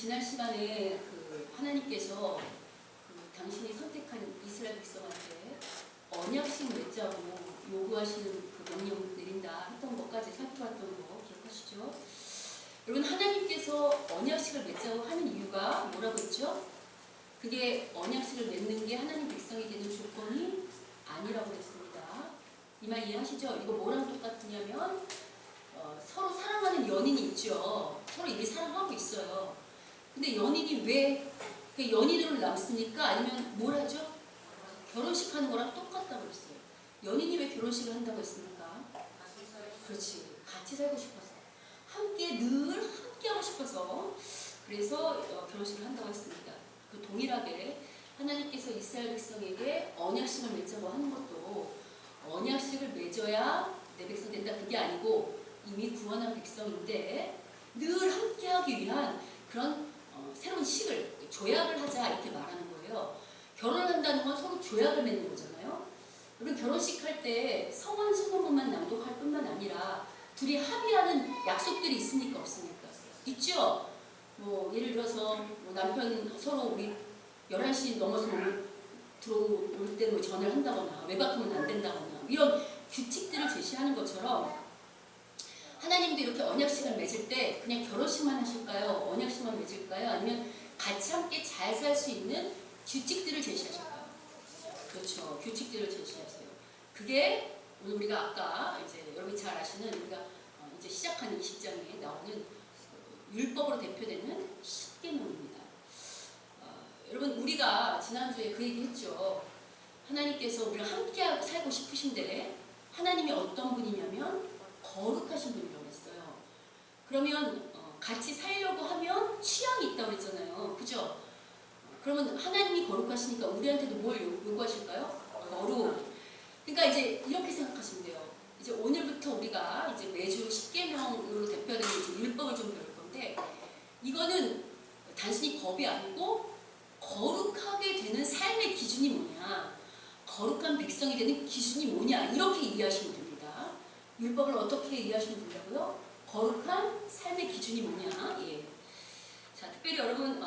지난 시간에 하나님께서 당신이 선택한 이스라엘 백성한테 언약식 맺자고 요구하시는 그 명령 내린다 했던 것까지 살펴봤던 거 기억하시죠? 여러분, 하나님께서 언약식을 맺자고 하는 이유가 뭐라고 했죠? 그게 언약식을 맺는 게 하나님 백성이 되는 조건이 아니라고 했습니다. 이 말 이해하시죠? 이거 뭐랑 똑같으냐면 서로 사랑하는 연인이 있죠. 서로 이미 사랑하고 있어요. 근데 연인이 왜 연인으로 남습니까? 아니면 뭘 하죠? 결혼식 하는 거랑 똑같다고 그랬어요. 연인이 왜 결혼식을 한다고 했습니까? 그렇지. 같이 살고 싶어서. 늘 함께 하고 싶어서. 그래서 결혼식을 한다고 했습니다. 그 동일하게 하나님께서 이스라엘 백성에게 언약식을 맺자고 하는 것도 언약식을 맺어야 내 백성 된다, 그게 아니고 이미 구원한 백성인데 늘 함께하기 위한 그런 새로운 식을, 조약을 하자, 이렇게 말하는 거예요. 결혼을 한다는 건 서로 조약을 맺는 거잖아요. 여러분, 결혼식 할 때 성원 신혼문만 낭독할 뿐만 아니라 둘이 합의하는 약속들이 있습니까, 없습니까? 있죠. 예를 들어서 남편 서로 우리 11시 넘어서 들어올 때 전화를 한다거나 외박하면 안 된다거나 이런 규칙들을 제시하는 것처럼 하나님도 이렇게 언약식을 맺을 때 그냥 결혼식만 하실까요? 언약식만 맺을까요? 아니면 같이 함께 잘 살 수 있는 규칙들을 제시하실까요? 그렇죠. 규칙들을 제시하세요. 그게 오늘 우리가 아까 이제 여러분이 잘 아시는 우리가 이제 시작하는 20장에 나오는 율법으로 대표되는 십계명입니다. 여러분, 우리가 지난주에 그 얘기 했죠. 하나님께서 우리가 함께 살고 싶으신데 하나님이 어떤 분이냐면 거룩하신 분이라고 했어요. 그러면 같이 살려고 하면 취향이 있다고 했잖아요. 그죠? 그러면 하나님이 거룩하시니까 우리한테도 뭘 요구하실까요? 거룩. 그러니까 이제 이렇게 생각하시면 돼요. 이제 오늘부터 우리가 이제 매주 십계명으로 대표되는 이제 율법을 좀 배울 건데, 이거는 단순히 법이 아니고 거룩하게 되는 삶의 기준이 뭐냐, 거룩한 백성이 되는 기준이 뭐냐, 이렇게 이해하시면 됩니다. 율법을 어떻게 이해하시면 된다고요? 거룩한 삶의 기준이 뭐냐. 예. 자, 특별히 여러분,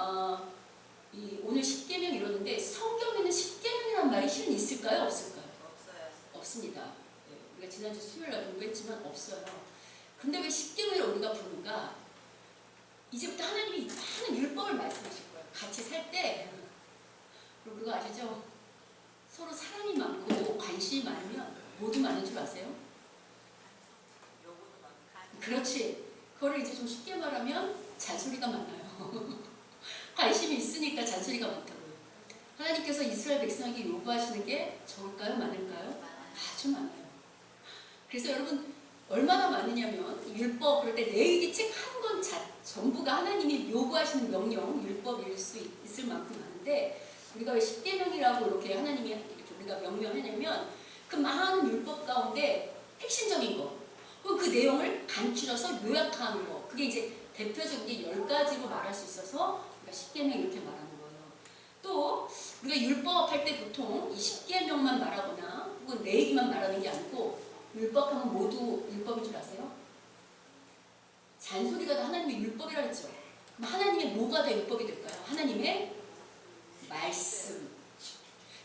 오늘 십계명 이러는데 성경에는 십계명이라는 말이 실은 있을까요? 없을까요? 없어요. 없습니다. 네, 우리가 지난주 수요일날 공부했지만 없어요. 근데 왜 십계명을 우리가 부르는가? 이제부터 하나님이 많은 율법을 말씀하실 거예요. 같이 살 때. 그리고 그거 아시죠? 서로 사랑이 많고 관심이 많으면 모두 많은 줄 아세요? 그렇지. 그거를 이제 좀 쉽게 말하면 잔소리가 많아요. 관심이 있으니까 잔소리가 많다고요. 하나님께서 이스라엘 백성에게 요구하시는 게 적을까요? 많을까요? 아주 많아요. 그래서 여러분, 얼마나 많으냐면 율법, 그럴 때 레위기 책 한 권 전부가 하나님이 요구하시는 명령, 율법일 수 있을 만큼 많은데, 우리가 왜 십계명이라고 이렇게 하나님이 이렇게 우리가 명명하냐면 그 많은 율법 가운데 핵심적인 거, 그 내용을 간추려서 요약하는 거, 그게 이제 대표적인 게 10가지로 말할 수 있어서 우리가 십계명 이렇게 말하는 거예요. 또 우리가 율법 할 때 보통 이 십계명만 말하거나 혹은 레위기만 말하는 게 아니고, 율법하면 모두 율법인 줄 아세요? 잔소리가 다 하나님의 율법이라 했죠. 그럼 하나님의 뭐가 다 율법이 될까요? 하나님의 말씀.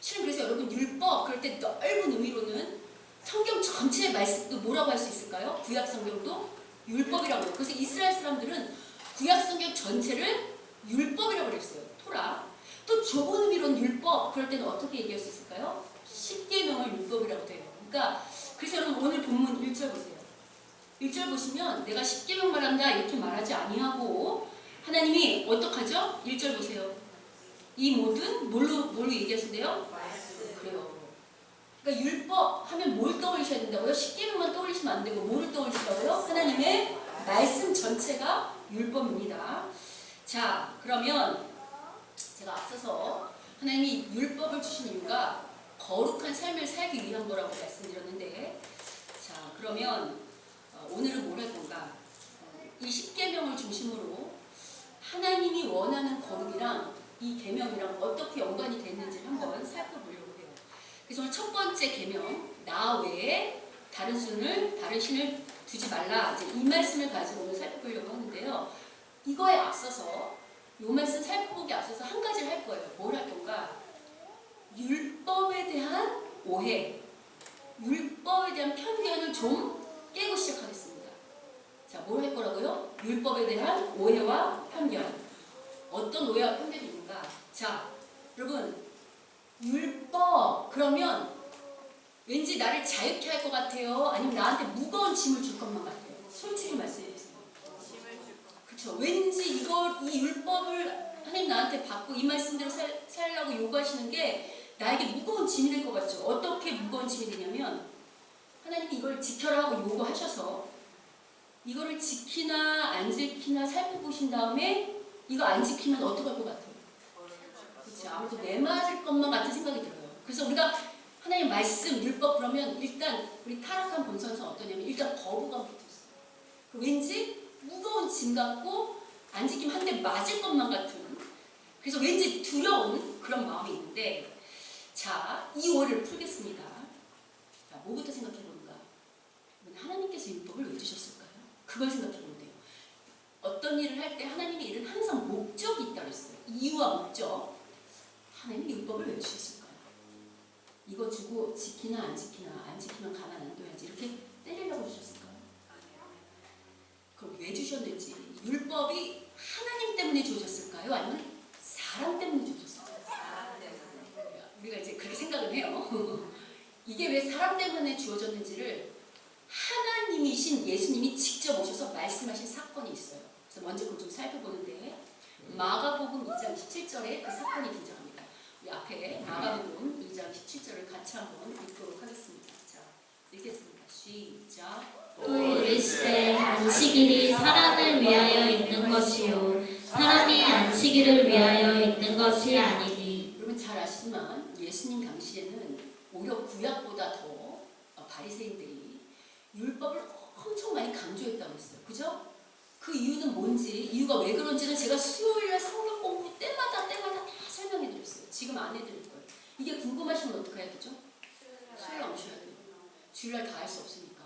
실은 그래서 여러분, 율법 그럴 때 넓은 의미로는 성경 전체의 말씀도 뭐라고 할 수 있을까요? 구약 성경도 율법이라고 해요. 그래서 이스라엘 사람들은 구약 성경 전체를 율법이라고 그랬어요. 토라. 또 좁은 의미로는 율법, 그럴 때는 어떻게 얘기할 수 있을까요? 십계명을 율법이라고 돼요. 그러니까 그래서 여러분, 오늘 본문 1절 보세요. 1절 보시면 내가 십계명 말한다 이렇게 말하지 아니하고 하나님이 어떡하죠? 1절 보세요. 이 모든 뭘로 얘기하신대요? 그래요. 그러니까 율법 하면 뭘 떠올리셔야 된다고요? 십계명만 떠올리시면 안 되고 뭐를 떠올리시라고요? 하나님의 말씀 전체가 율법입니다. 자, 그러면 제가 앞서서 하나님이 율법을 주신 이유가 거룩한 삶을 살기 위한 거라고 말씀드렸는데, 자, 그러면 오늘은 뭘 할 건가? 이 십계명을 중심으로 하나님이 원하는 거룩이랑 이 계명이랑 어떻게 연관이 됐는지 한번 살펴보려고 해요. 그래서 오늘 첫 번째 계명, 나 외에 다른 신을 두지 말라, 이제 이 말씀을 가지고 오늘 살펴보려고 하는데요. 이거에 앞서서 요 말씀 살펴보기 앞서서 한 가지를 할 거예요. 뭘 할 건가? 율법에 대한 오해, 율법에 대한 편견을 좀 깨고 시작하겠습니다. 자, 뭘 할 거라고요? 율법에 대한 오해와 편견. 어떤 오해와 편견이 있는가? 자, 여러분, 율법 그러면 왠지 나를 자유케 할 것 같아요? 아니면 나한테 무거운 짐을 줄 것만 같아요? 솔직히 말씀해 주세요. 그렇죠. 왠지 이 율법을 하나님 나한테 받고 이 말씀대로 살라고 요구하시는 게 나에게 무거운 짐이 될 것 같죠. 어떻게 무거운 짐이 되냐면 하나님이 이걸 지켜라 하고 요구하셔서 이거를 지키나 안 지키나 살펴보신 다음에 이거 안 지키면 어떡할 것 같아요? 그렇죠. 아무래도 내 맞을 것만 같은 생각이 들어요. 그래서 우리가 하나님 말씀, 율법 그러면 일단 우리 타락한 본성에서 어떠냐면 일단 거부감 붙어 있어요. 왠지 무거운 짐 같고 안 지키면 한 대 맞을 것만 같은, 그래서 왠지 두려운 그런 마음이 있는데, 자, 이 오해를 풀겠습니다. 자, 뭐부터 생각해 보는가? 하나님께서 율법을 왜 주셨을까요? 그걸 생각해 보면 돼요. 어떤 일을 할 때 하나님의 일은 항상 목적이 있다고 했어요. 이유와 목적. 하나님이 율법을 왜 주셨을까요? 이거 주고 지키나 안 지키나, 안 지키면 가만 안 둬야지 이렇게 때리려고 주셨을까요? 그럼 왜 주셨는지, 율법이 하나님 때문에 주어졌을까요? 아니면 사람 때문에 주어졌을까요? 사람 때문에. 우리가 이제 그렇게 생각을 해요. 이게 왜 사람 때문에 주어졌는지를 하나님이신 예수님이 직접 오셔서 말씀하신 사건이 있어요. 그래서 먼저 그걸 좀 살펴보는데, 마가복음 2장 17절에 그 사건이 등장합니다. 우리 앞에 마가복음 2장 17절을 같이 한번 읽도록 하겠습니다. 자, 읽겠습니다. 시작. 또 이르시되 안식일이 사람을 위하여 있는 것이요 사람이 안식일을 위하여 있는 것이 아니니. 여러분 잘 아시지만 예수님 당시에는 오히려 구약보다 더 바리새인들이 율법을 엄청 많이 강조했다고 했어요. 그죠? 그 이유는 뭔지, 이유가 왜 그런지는 제가 수요일날 성경 공부 때마다 다 설명해 드렸어요. 지금 안 해드릴 거예요. 이게 궁금하시면 어떻게 해야 되죠? 수요일 오셔야 돼요. 주일날 다 할 수 없으니까.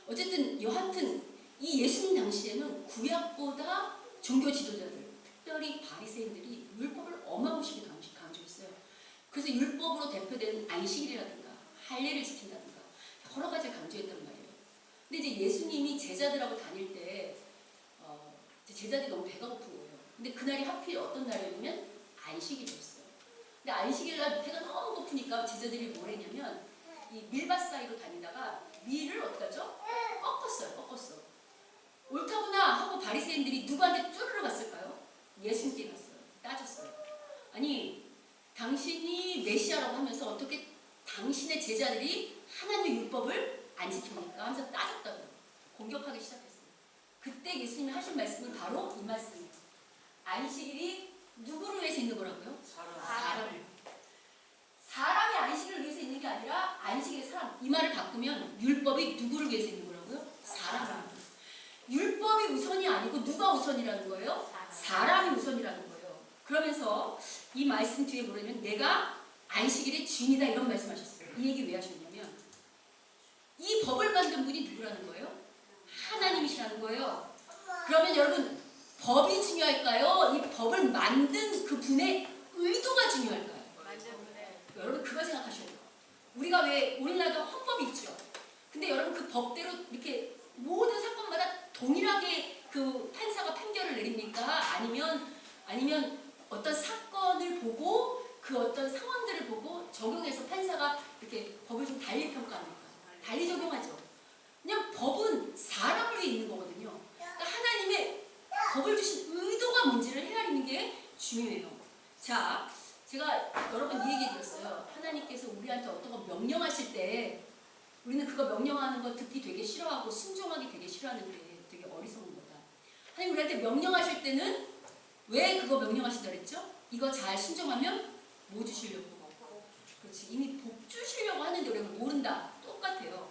어쨌든 여하튼 이 예수님 당시에는 구약보다 종교 지도자들, 특별히 바리새인들이 율법을 어마무시하게 강조했어요. 그래서 율법으로 대표되는 안식일이라든가 할례를 지킨다든가 여러 가지를 강조했단 말이에요. 근데 이제 예수님이 제자들하고 다닐 때 제자들이 너무 배가 고픈 거예요. 근데 그날이 하필 어떤 날이냐면 안식일이었어요. 근데 안식일날 배가 너무 고프니까 제자들이 뭘 했냐면 이 밀밭 사이로 다니다가 밀을 어떻게 하죠? 꺾었어. 옳다구나 하고 바리새인들이 누구한테 쭈르르 갔을까요? 예수님께 갔어요. 따졌어요. 아니, 당신이 메시아라고 하면서 어떻게 당신의 제자들이 하나님의 율법을 안 지킵니까? 하면서 따졌다고요. 공격하기 시작했어요. 그때 예수님이 하신 말씀은 바로 이 말씀이에요. 안식일이 누구를 위해서 있는 거라고요? 사람을. 사람이 안식일을 위해서 있는 게 아니라 안식일의 사람. 이 말을 바꾸면 율법이 누구를 위해서 있는 거라고요? 사람을. 율법이 우선이 아니고 누가 우선이라는 거예요? 사람이 우선이라는 거예요. 그러면서 이 말씀 뒤에 뭐냐면 내가 안식일의 주인이다 이런 말씀하셨어요. 이 얘기 왜 하셨냐면 이 법을 만든 분이 누구라는 거예요? 하나님이시라는 거예요. 그러면 여러분 법이 중요할까요? 이 법을 만든 그 분의 의도가 중요할까요? 여러분 그거 생각하셔야 돼요. 우리가 왜 우리나라도 헌법이 있죠. 근데 여러분 그 법대로 이렇게 모든 사건마다 동일하게 그 판사가 판결을 내립니까? 아니면 어떤 사건을 보고 그 어떤 상황들을 보고 적용해서 판사가 이렇게 법을 좀 달리 평가합니까? 달리 적용하죠. 그냥 법은 사람을 위해 있는 거거든요. 그러니까 하나님의 법을 주신 의도가 뭔지를 헤아리는 게 중요해요. 자, 제가 여러 번 이 얘기 드렸어요. 하나님께서 우리한테 어떤 거 명령하실 때 우리는 그거 명령하는 거 듣기 되게 싫어하고 순종하기 되게 싫어하는 게 되게 어리석은 거다. 하나님 우리한테 명령하실 때는 왜 그거 명령하신다 그랬죠? 이거 잘 순종하면 뭐 주시려고? 그렇지. 이미 복 주시려고 하는데 우리가 모른다. 똑같아요.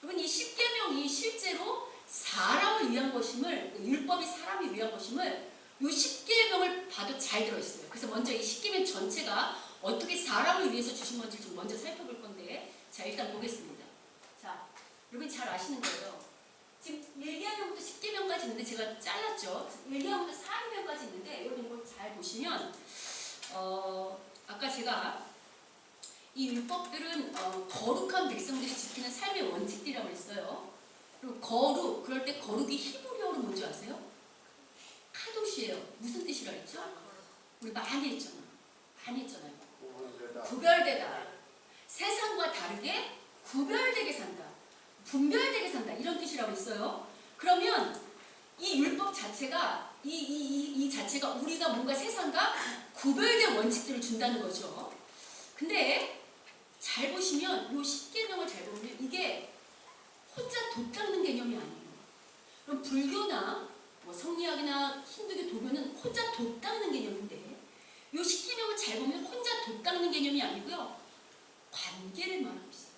여러분 이 십계명이 실제로 사람을 위한 것임을, 율법이 사람을 위한 것임을 이 십계명을 봐도 잘 들어있어요. 그래서 먼저 이 십계명 전체가 어떻게 사람을 위해서 주신 건지 좀 먼저 살펴볼 건데, 자 일단 보겠습니다. 자, 여러분 잘 아시는 거예요. 지금 1계명부터 10계명까지 있는데 제가 잘랐죠. 1계명부터 4계명까지 있는데 여러분 이걸 잘 보시면 아까 제가 이 율법들은 거룩한 백성들이 지키는 삶의 원칙들이라고 했어요. 그리고 거룩, 그럴 때 거룩이 히브리어로 뭔지 아세요? 카도시예요. 무슨 뜻이라 했죠? 우리 많이 했잖아요. 구별되다. 세상과 다르게 구별되게 산다. 분별되게 산다. 이런 뜻이라고 했어요. 그러면 이 율법 자체가 이 자체가 우리가 뭔가 세상과 구별된 원칙들을 준다는 거죠. 근데 잘 보시면 요 10계명을 잘 보면 이게 혼자 돛 닦는 개념이 아니에요. 그럼 불교나 뭐 성리학이나 힌두교 도교는 혼자 돛 닦는 개념인데 요 10계명을 잘 보면 혼자 돛 닦는 개념이 아니고요. 관계를 말하고 있어요.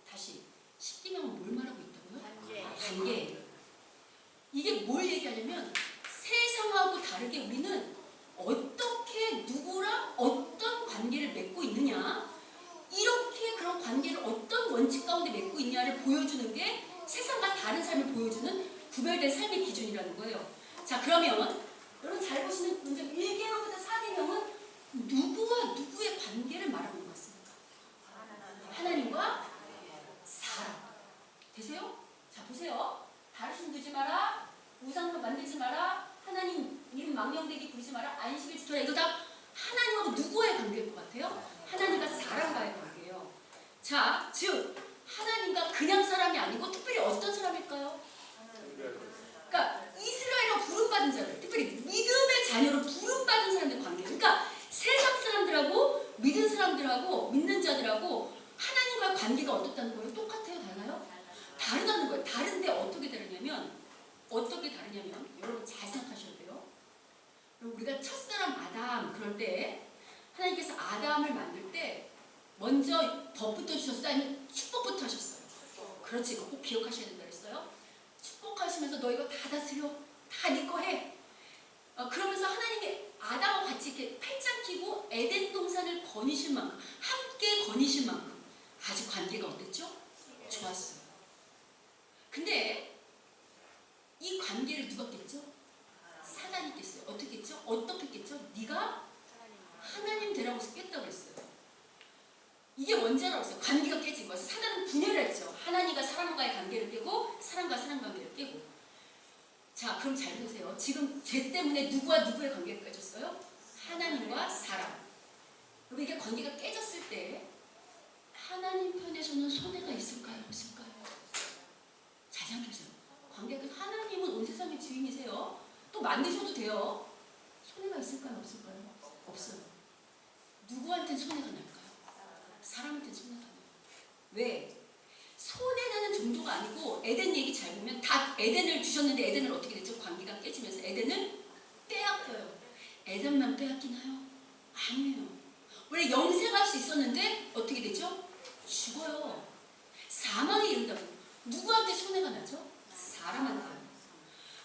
다시 10계명은 뭘 말하고 있다고요? 관계. 이게 뭘 얘기하냐면 세상하고 다르게 우리는 어떻게 누구랑 어떤 관계를 맺고 있느냐, 이렇게 그런 관계를 어떤 원칙 가운데 맺고 있냐를 보여주는 게 세상과 다른 삶을 보여주는 구별된 삶의 기준이라는 거예요. 자, 그러면 여러분 잘 보시는 문제 1계명부터 4계명은 누구와 누구의 관계를 말하고 있는 것 같습니까? 하나님과 사람. 되세요? 자, 보세요. 다르신 두지 마라, 우상도 만들지 마라, 하나님 이름 망령되게 부르지 마라, 안식일 지켜라. 이거 다 하나님하고 누구의 관계일 것 같아요? 하나님과 사람과의 관계예요. 자, 즉 하나님과 그냥 사람이 아니고 특별히 어떤 사람일까요? 그러니까 이스라엘로 부름받은 자들, 특별히 믿음의 자녀로 부름받은 사람들 관계. 그러니까 세상 사람들하고 믿은 사람들하고 믿는 자들하고 하나님과의 관계가 어떻다는 거예요? 똑같아요? 달라요? 다르다는 거예요. 다른데 어떻게 다르냐면 여러분 잘 생각하셔야 돼요. 우리가 첫사람 아담 그럴 때 하나님께서 아담을 만들 때 먼저 법부터 주셨어요? 아니면 축복부터 하셨어요? 그렇지, 이거 꼭 기억하셔야 된다 그랬어요. 축복하시면서 너 이거 다 다스려, 다 네 거 해. 그러면서 하나님이 아담과 같이 이렇게 팔짱 끼고 에덴 동산을 거니실 만큼, 함께 거니실 만큼 아주 관계가 어땠죠? 좋았어요. 근데 이 관계를 누가 깼죠? 사단이 깼어요. 어떻게 깼죠? 어떻게 깼죠? 네가 하나님 되라고 해서 깼다고 했어요. 이게 원죄라고 했어요. 관계가 깨진 거예요. 사단은 분열을 했죠. 하나님과 사람과의 관계를 깨고 사람과 사람 관계를 깨고. 자, 그럼 잘 보세요. 지금 죄 때문에 누구와 누구의 관계가 깨졌어요? 하나님과 사람. 그럼 이게 관계가 깨졌을 때 하나님 편에서는 손해가 있을까요? 없을까요? 잘 생각해보세요. 관계가 하나님은 온 세상의 주인이세요. 또 만드셔도 돼요. 손해가 있을까요? 없을까요? 없어요. 누구한테는 손해가 날까요? 사람한테는 손해가 나요. 왜? 손해나는 정도가 아니고 에덴 얘기 잘 보면 다 에덴을 주셨는데 에덴을 어떻게 됐죠? 관계가 깨지면서 에덴을 빼앗겨요. 에덴만 빼앗기나요? 아니에요. 원래 영생할 수 있었는데 어떻게 되죠? 죽어요. 사망에 이른다고. 누구한테 손해가 나죠? 사람한테.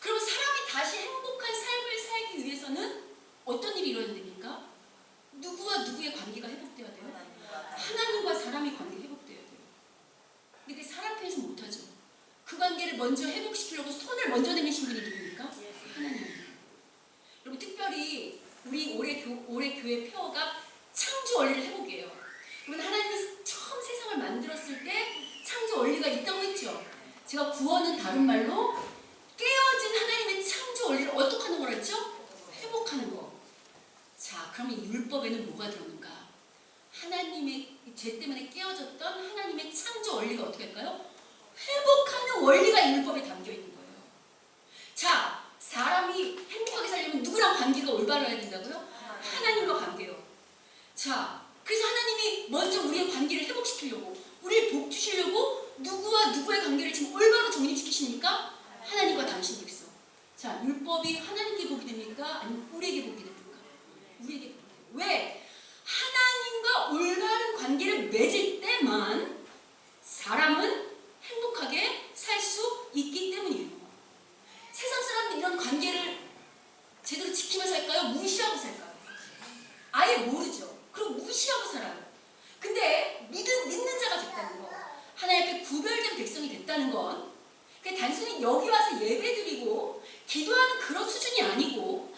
그럼 사람이 다시 행복한 삶을 살기 위해서는 어떤 일이 일어나야 됩니까? 누구와 누구의 관계가 회복돼야 돼요? 하나님과 사람의 관계가 회복돼야 돼요. 근데 그게 사람 편에서 못하죠. 그 관계를 먼저 회복시키려고 손을 먼저 내미신 분이 누굽니까? 하나님. 여러분 특별히 우리 올해 교회 표어가 창조 원리를 회복이에요. 여러분 하나님은 처음 세상을 만들었을 때 창조 원리가 있다고 했죠. 제가 구원은 다른 말로 깨어진 하나님의 창조 원리를 어떻게 하는 거라 했죠? 회복하는 거. 자, 그러면 이 율법에는 뭐가 들었는가? 하나님의 죄 때문에 깨어졌던 하나님의 창조 원리가 어떻게 할까요? 회복하는 원리가 이 율법에 담겨 있는 거예요. 자, 사람이 행복하게 살려면 누구랑 관계가 올바라야 된다고요? 하나님과 관계요. 자, 그래서 하나님이 먼저 우리의 관계를 회복시키려고, 우리를 복 주시려고 누구와 누구의 관계를 지금 올바로 정립시키십니까? 하나님과 당신 백성. 자, 율법이 하나님께 복이 됩니까? 아니면 우리에게 복이 됩니까? 우리에게 복이 돼요. 왜? 하나님과 올바른 관계를 맺을 때만 사람은 행복하게 살 수 있기 때문이에요. 세상 사람들은 이런 관계를 제대로 지키면서 살까요? 무시하고 살까요? 아예 모르죠. 그리고 무시하고 살아요. 근데 믿는 자가 됐다는 거, 하나님 앞에 구별된 백성이 됐다는 건 그게 단순히 여기 와서 예배드리고 기도하는 그런 수준이 아니고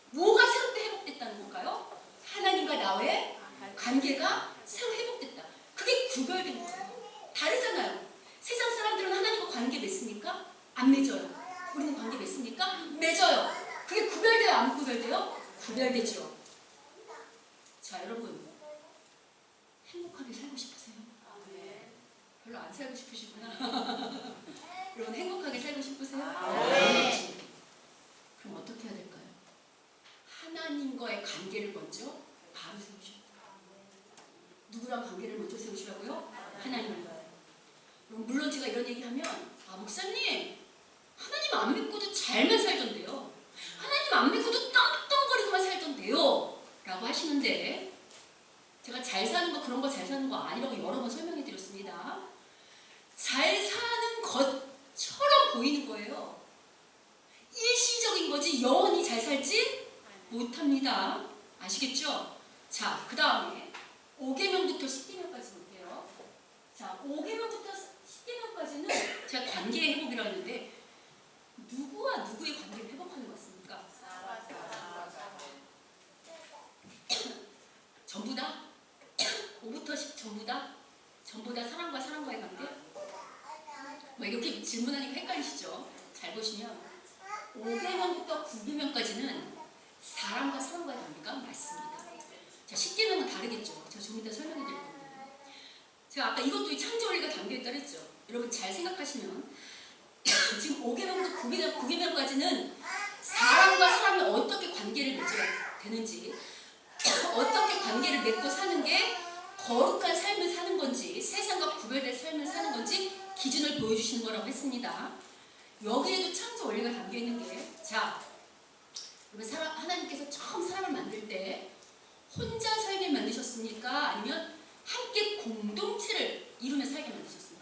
뭐가 새롭게 회복됐다는 걸까요? 하나님과 나의 관계가 새로 회복됐다. 그게 구별된 거예요. 다르잖아요. 세상 사람들은 하나님과 관계 맺습니까? 안 맺어요. 우리는 관계 맺습니까? 맺어요. 그게 구별돼요? 안 구별돼요? 구별되죠. 자, 여러분 행복하게 살고 싶으세요? 별로 안 살고 싶으시구나. 여러분 행복하게 살고 싶으세요? 네. 그럼 어떻게 해야 될까요? 하나님과의 관계를 먼저 바로 세우셔야 돼요. 누구랑 관계를 먼저 세우시라고요? 하나님과. 물론 제가 이런 얘기하면 목사님 하나님 안 믿고도 잘만 살던데요. 하나님 안 믿고도 떵떵거리고만 살던데요. 라고 하시는데 제가 잘 사는 거 그런 거 잘 사는 거 아니라고 여러 번 설명해 드렸습니다. 잘 사는 것처럼 보이는 거예요. 일시적인 거지 영원히 잘 살지 못합니다. 아시겠죠? 자, 그 다음에 5계명부터 10계명까지 볼게요. 자, 5계명부터 10계명까지는 제가 관계 회복이라고 했는데 누구와 누구의 관계를 회복하는 것 같습니까? 전부 다? 5부터 10 전부 다? 전부 다 사람과 사람과의 관계? 뭐 이렇게 질문하니까 헷갈리시죠? 잘 보시면 5계명부터 9계명까지는 사람과 사람과의 관계가 맞습니다. 자, 10계명은 다르겠죠. 제가 좀 이따 설명해 드릴 겁니다. 제가 아까 이것도 창조 원리가 담겨있다 그랬죠. 여러분 잘 생각하시면 지금 5계명부터 9계명까지는 사람과 사람이 어떻게 관계를 맺어야 되는지, 어떻게 관계를 맺고 사는 게 거룩한 삶을 사는 건지, 세상과 구별된 삶을 사는 건지 기준을 보여주시는 거라고 했습니다. 여기에도 창조 원리가 담겨있는 게, 자, 하나님께서 처음 사람을 만들 때 혼자 살게 만드셨습니까? 아니면 함께 공동체를 이루며 살게 만드셨습니까?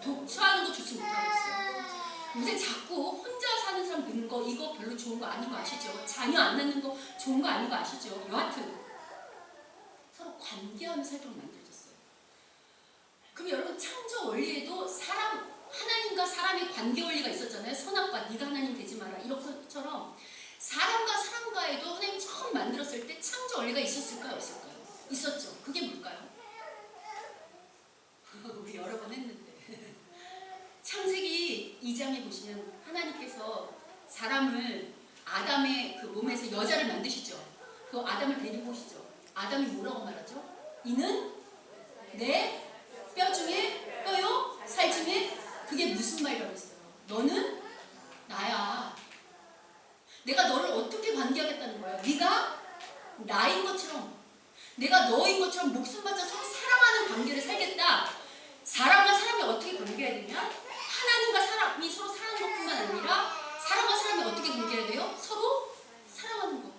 독처하는 거 좋지 못하겠어요. 요새 자꾸 혼자 사는 사람 넣는 거 이거 별로 좋은 거 아닌 거 아시죠? 자녀 안 낳는 거 좋은 거 아닌 거 아시죠? 여하튼 서로 관계하며 살도록 만들어졌어요. 그럼 여러분 창조 원리에도 하나님과 사람의 관계 원리가 있었잖아요. 선악과 네가 하나님 되지 마라 이런 것처럼 사람과 사람과에도 하나님 처음 만들었을 때 창조 원리가 있었을까요? 없을까요? 있었죠. 그게 뭘까요? 우리 여러 번 했는데 창세기 2장에 보시면 하나님께서 사람을 아담의 그 몸에서 여자를 만드시죠. 그 아담을 데리고 오시죠. 아담이 뭐라고 말하죠? 이는 내 뼈 중에 뼈요 살 중에 그게 무슨 말이라고 했어요? 너는 나야. 내가 너를 어떻게 관계하겠다는 거야? 네가 나인 것처럼 내가 너인 것처럼 목숨 바쳐 서로 사랑하는 관계를 살겠다. 사람과 사람이 어떻게 관계해야 되냐? 하나님과 사람이 서로 사랑하는 것뿐만 아니라 사람과 사람이 어떻게 관계해야 돼요? 서로 사랑하는 것.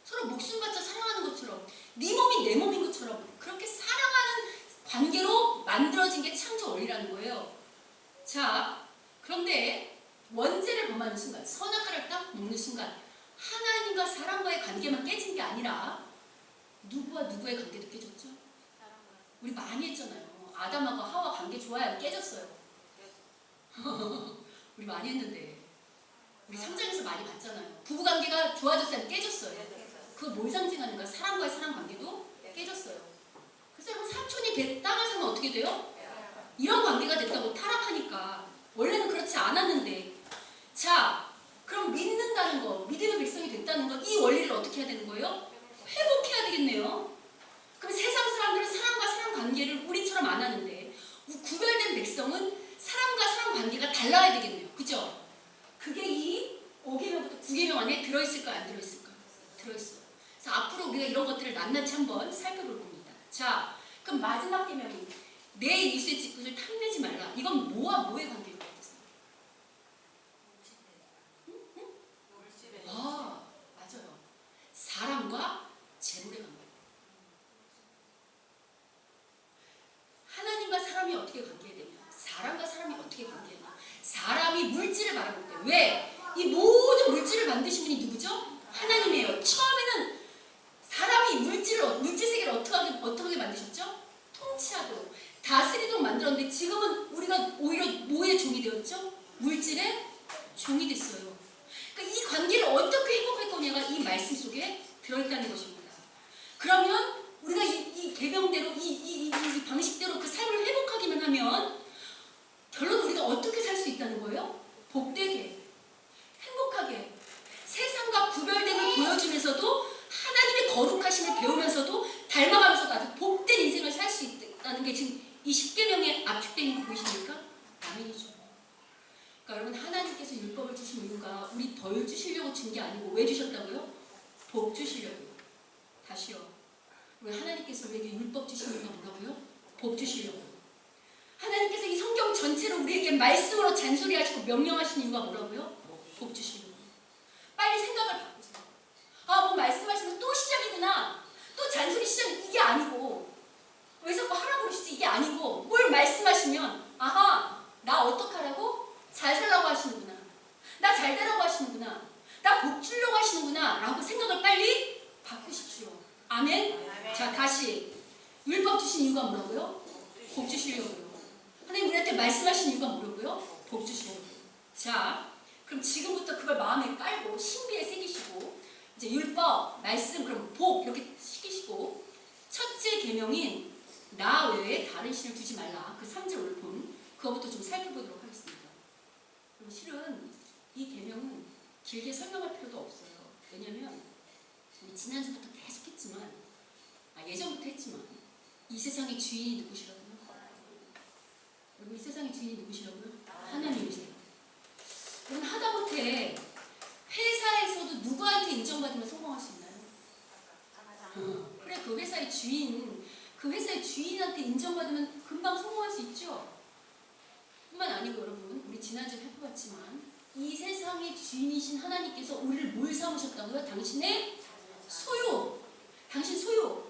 서로 목숨 바쳐 사랑하는 것처럼 네 몸이 내 몸인 것처럼 그렇게 사랑하는 관계로 만들어진 게 창조 원리라는 거예요. 자, 그런데 원죄를 범하는 순간, 선악과를 딱 먹는 순간 하나님과 사람과의 관계만 깨진 게 아니라 누구와 누구의 관계도 깨졌죠? 우리 많이 했잖아요. 아담하고 하와 관계 좋아야 깨졌어요. 우리 많이 했는데 우리 3장에서 많이 봤잖아요. 부부관계가 좋아졌어요? 깨졌어요. 그거 뭘 상징하는가? 사람과의 사람 관계도 깨졌어요. 그래서 여러분 삼촌이 땅을 사면 어떻게 돼요? 이런 관계가 됐다고 타락하니까. 원래는 그렇지 않았는데. 자, 그럼 믿는다는 거, 믿음의 백성이 됐다는 거, 이 원리를 어떻게 해야 되는 거예요? 회복해야 되겠네요. 그럼 세상 사람들은 사람과 사람 관계를 우리처럼 안 하는데 구별된 백성은 사람과 사람 관계가 달라야 되겠네요. 그죠? 그게 이 5계명부터 9계명 안에 들어있을까 안 들어있을까? 들어있어요. 그래서 앞으로 우리가 이런 것들을 낱낱이 한번 살펴볼 겁니다. 자, 그럼 마지막 계명이 내 이웃의 집것을 탐내지 말라. 이건 뭐와 뭐의 관계일 것 같으세요? 맞아요. 사람과 재물의 관계. 하나님과 사람이 어떻게 관계해야 되냐? 사람과 사람이 어떻게 관계해야 사람이 물질을 바라볼 때 왜? 이 모든 물질을 만드신 분이 누구죠? 하나님이에요. 처음에는 사람이 물질 세계를 어떻게 만드셨죠? 통치하도록 다스리도록 만들었는데 지금은 우리가 오히려 뭐의 종이 되었죠? 물질의 종이 됐어요. 그러니까 이 관계를 어떻게 회복할 거냐가 이 말씀 속에 들어있다는 것입니다. 그러면 우리가 이 계명대로 이 방식대로 그 삶을 회복하기만 하면 결론 우리가 어떻게 살 수 있다는 거예요? 복되게, 행복하게, 세상과 구별됨을 보여주면서도 하나님의 거룩하심을 배우면서도 닮아가면서도 아주 복된 인생을 살 수 있다는 게 지금 이 10계명의 압축된 거 보이십니까? 아멘이죠. 그러니까 여러분, 하나님께서 율법을 주신 이유가 우리 덜 주시려고 준 게 아니고 왜 주셨다고요? 복 주시려고요. 다시요. 우리 하나님께서 우리에게 율법 주신 이유가 뭐라고요? 복 주시려고요. 하나님께서 이 성경 전체로 우리에게 말씀으로 잔소리하시고 명령하신 이유가 뭐라고요? 복 주시려고요. 빨리 생각을 바꾸세요. 아, 뭐 말씀하시면 또 시작이구나. 또 잔소리 시작. 이게 아니고 왜 자꾸 하라고 그러시지? 이게 아니고 뭘 말씀하시면 아하, 나 어떡하라고? 잘 살라고 하시는구나. 나 잘 되라고 하시는구나. 나 복 주려고 하시는구나 라고 생각을 빨리 바꾸십시오. 아멘? 자, 다시 율법 주신 이유가 뭐라고요? 복 주시려고요. 하나님 우리한테 말씀하신 이유가 뭐라고요? 복 주시려고요. 자, 그럼 지금부터 그걸 마음에 깔고 신비에 새기시고 이제 율법, 말씀, 그럼 복 이렇게 시키시고 첫째 계명인 나 외에 다른 신을 두지 말라. 그 3절 올품 그거부터 좀 살펴보도록 하겠습니다. 그럼 실은 이 계명은 길게 설명할 필요도 없어요. 왜냐하면 우리 지난주부터 계속 했지만 예전부터 했지만 이 세상의 주인이 누구시라고요? 여러분, 이 세상의 주인이 누구시라고요? 하나님이세요. 여러분, 하다못해 회사에서도 누구한테 인정받으면 성공할 수 있나요? 그래, 그 회사의 주인, 그 회사의 주인한테 인정받으면 금방 성공할 수 있죠. 뿐만 아니고 여러분, 우리 지난주에 살펴봤지만 이 세상의 주인이신 하나님께서 우리를 뭘 삼으셨다고요? 당신의 소유. 당신 소유.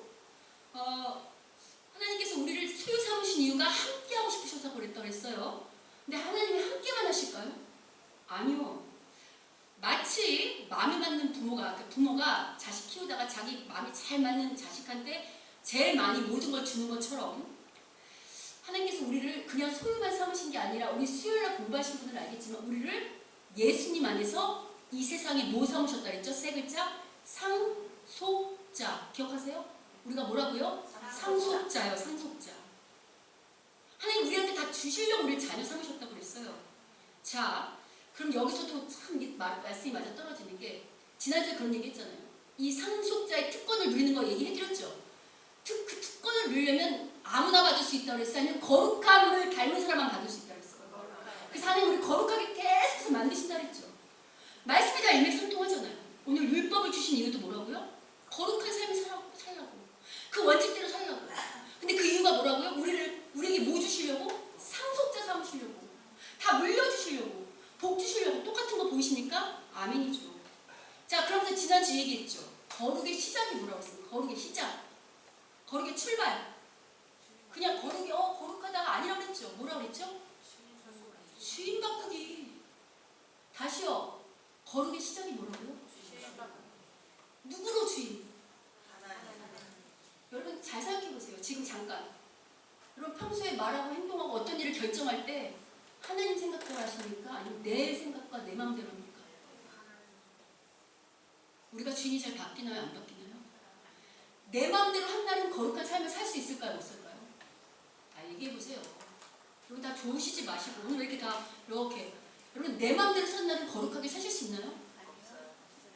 하나님께서 우리를 소유 삼으신 이유가 함께하고 싶으셔서 그랬다고 했어요. 근데 하나님이 함께만 하실까요? 아니요. 마치 마음에 맞는 부모가 자식 키우다가 자기 마음에 잘 맞는 자식한테 제일 많이 모든 걸 주는 것처럼 하나님께서 우리를 그냥 소유만 삼으신 게 아니라 우리 수요일날 공부하신 분은 알겠지만 우리를 예수님 안에서 이 세상에 뭐 삼으셨다 그랬죠? 세 글자? 상속자. 기억하세요? 우리가 뭐라고요? 상속자요. 상속자. 하나님 우리한테 다 주시려고 우리를 자녀 삼으셨다고 그랬어요. 자, 그럼 여기서도 참 말씀이 맞아 떨어지는 게 지난주에 그런 얘기 했잖아요. 이 상속자의 특권을 누리는 거 얘기해드렸죠. 그 특권을 누리려면 아무나 받을 수 있다고 그랬어요? 아니면 거룩함을 닮은 사람만 받을 수 있다고 그랬어요? 그래서 하나님 우리 거룩하게 계속해서 만드신다 그랬죠. 말씀이 다 일맥상통하잖아요. 오늘 율법을 주신 이유도 뭐라고요? 거룩한 삶을 살라고. 그 원칙대로 살라고. 근데 그 이유가 뭐라고요? 우리에게 뭐 주시려고? 상속자 삼으시려고. 다 물려주시려고. 복 주시려고. 똑같은 거 보이십니까? 아멘이죠. 자, 그러면서 지난주 얘기했죠. 거룩의 시작이 뭐라고 했어요? 거룩의 시작. 거룩의 출발. 그냥 거룩하다가 아니라고 그랬죠. 뭐라고 그랬죠? 주인 바꾸기. 다시요. 거룩의 시작이 뭐라고요? 누구로 주인? 여러분 잘 생각해보세요. 지금 잠깐. 여러분 평소에 말하고 행동하고 어떤 일을 결정할 때 하나님 생각대로 하십니까? 아니면 내 생각과 내 마음대로 합니까? 우리가 주인이 잘 바뀌나요? 안 바뀌나요? 내 마음대로 한다는 거룩한 삶을 살 수 있을까요? 못 살까요? 얘기해보세요. 여러분 다 좋으시지 마시고 오늘 왜 이렇게 다 이렇게 여러분 내 마음대로 산다는 거룩하게 사실 수 있나요?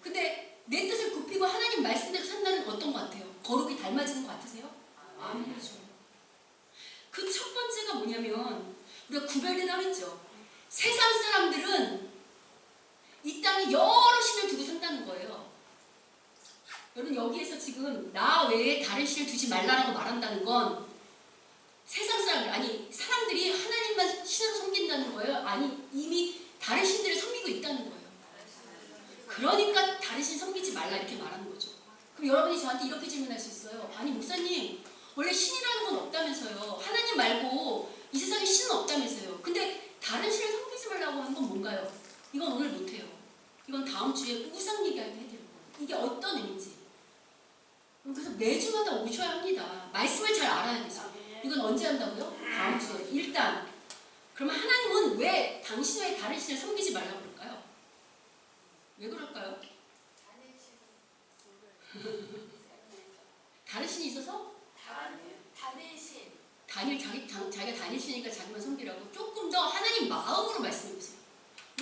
근데 내 뜻을 굽히고 하나님 말씀대로 산다는 어떤 것 같아요? 거룩이 닮아지는 것 같으세요? 아멘이죠. 그 첫 번째가 뭐냐면 우리가 구별되다 그랬죠. 세상 사람들은 이 땅에 여러 신을 두고 산다는 거예요. 여러분 여기에서 지금 나 외에 다른 신을 두지 말라라고 말한다는 건 세상 사람들이 하나님만 신으로 섬긴다는 거예요? 아니 이미 다른 신들을 섬기고 있다는 거예요. 그러니까 다른 신 섬기지 말라 이렇게 말하는 거죠. 그럼 여러분이 저한테 이렇게 질문할 수 있어요. 아니 목사님 원래 신이라는 건 없다면서요. 하나님 말고 이 세상에 신은 없다면서요. 근데 다른 신을 섬기지 말라고 하는 건 뭔가요? 이건 오늘 못해요. 이건 다음 주에 우상 얘기할 때 해드릴 거예요. 이게 어떤 의미인지. 그래서 매주마다 오셔야 합니다. 말씀을 잘 알아야 돼서. 이건 언제 한다고요? 다음 주에 일단 그러면 하나님은 왜 당신의 다른 신을 섬기지 말라고 그럴까요? 왜 그럴까요? 다른 신이 있어서? 자기가 다닐 신이니까 자기만 섬기라고. 조금 더 하나님 마음으로 말씀해보세요.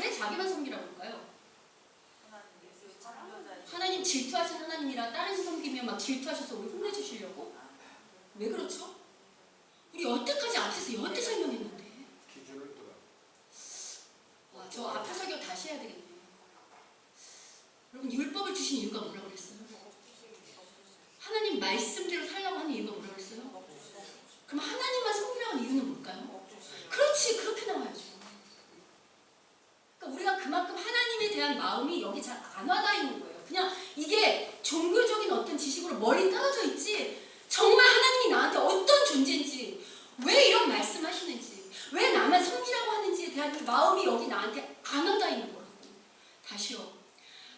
왜 자기만 섬기라고 할까요? 하나님 질투하신 하나님이라 다른 신 섬기면 막 질투하셔서 우리 혼내주시려고? 왜 그렇죠? 우리 여태까지 앞에서 여태 설명했는데. 기준을 두라. 와, 저 앞에 설교 다시 해야 되겠네. 여러분, 율법을 주신 이유가 뭐라고 그랬어요? 하나님 말씀대로 살라고 하는 이유가 뭐라고 그랬어요? 그럼 하나님만 섬기라고 하는 이유는 뭘까요? 그렇지, 그렇게 나와야죠. 그러니까 우리가 그만큼 하나님에 대한 마음이 여기 잘 안 와닿아 있는 거예요. 그냥 이게 종교적인 어떤 지식으로 멀리 떨어져 있지, 정말 하나님이 나한테 어떤 존재인지, 왜 이런 말씀하시는지, 왜 나만 섬기라고 하는지에 대한 그 마음이 여기 나한테 안 와닿아 있는 거라고. 다시요.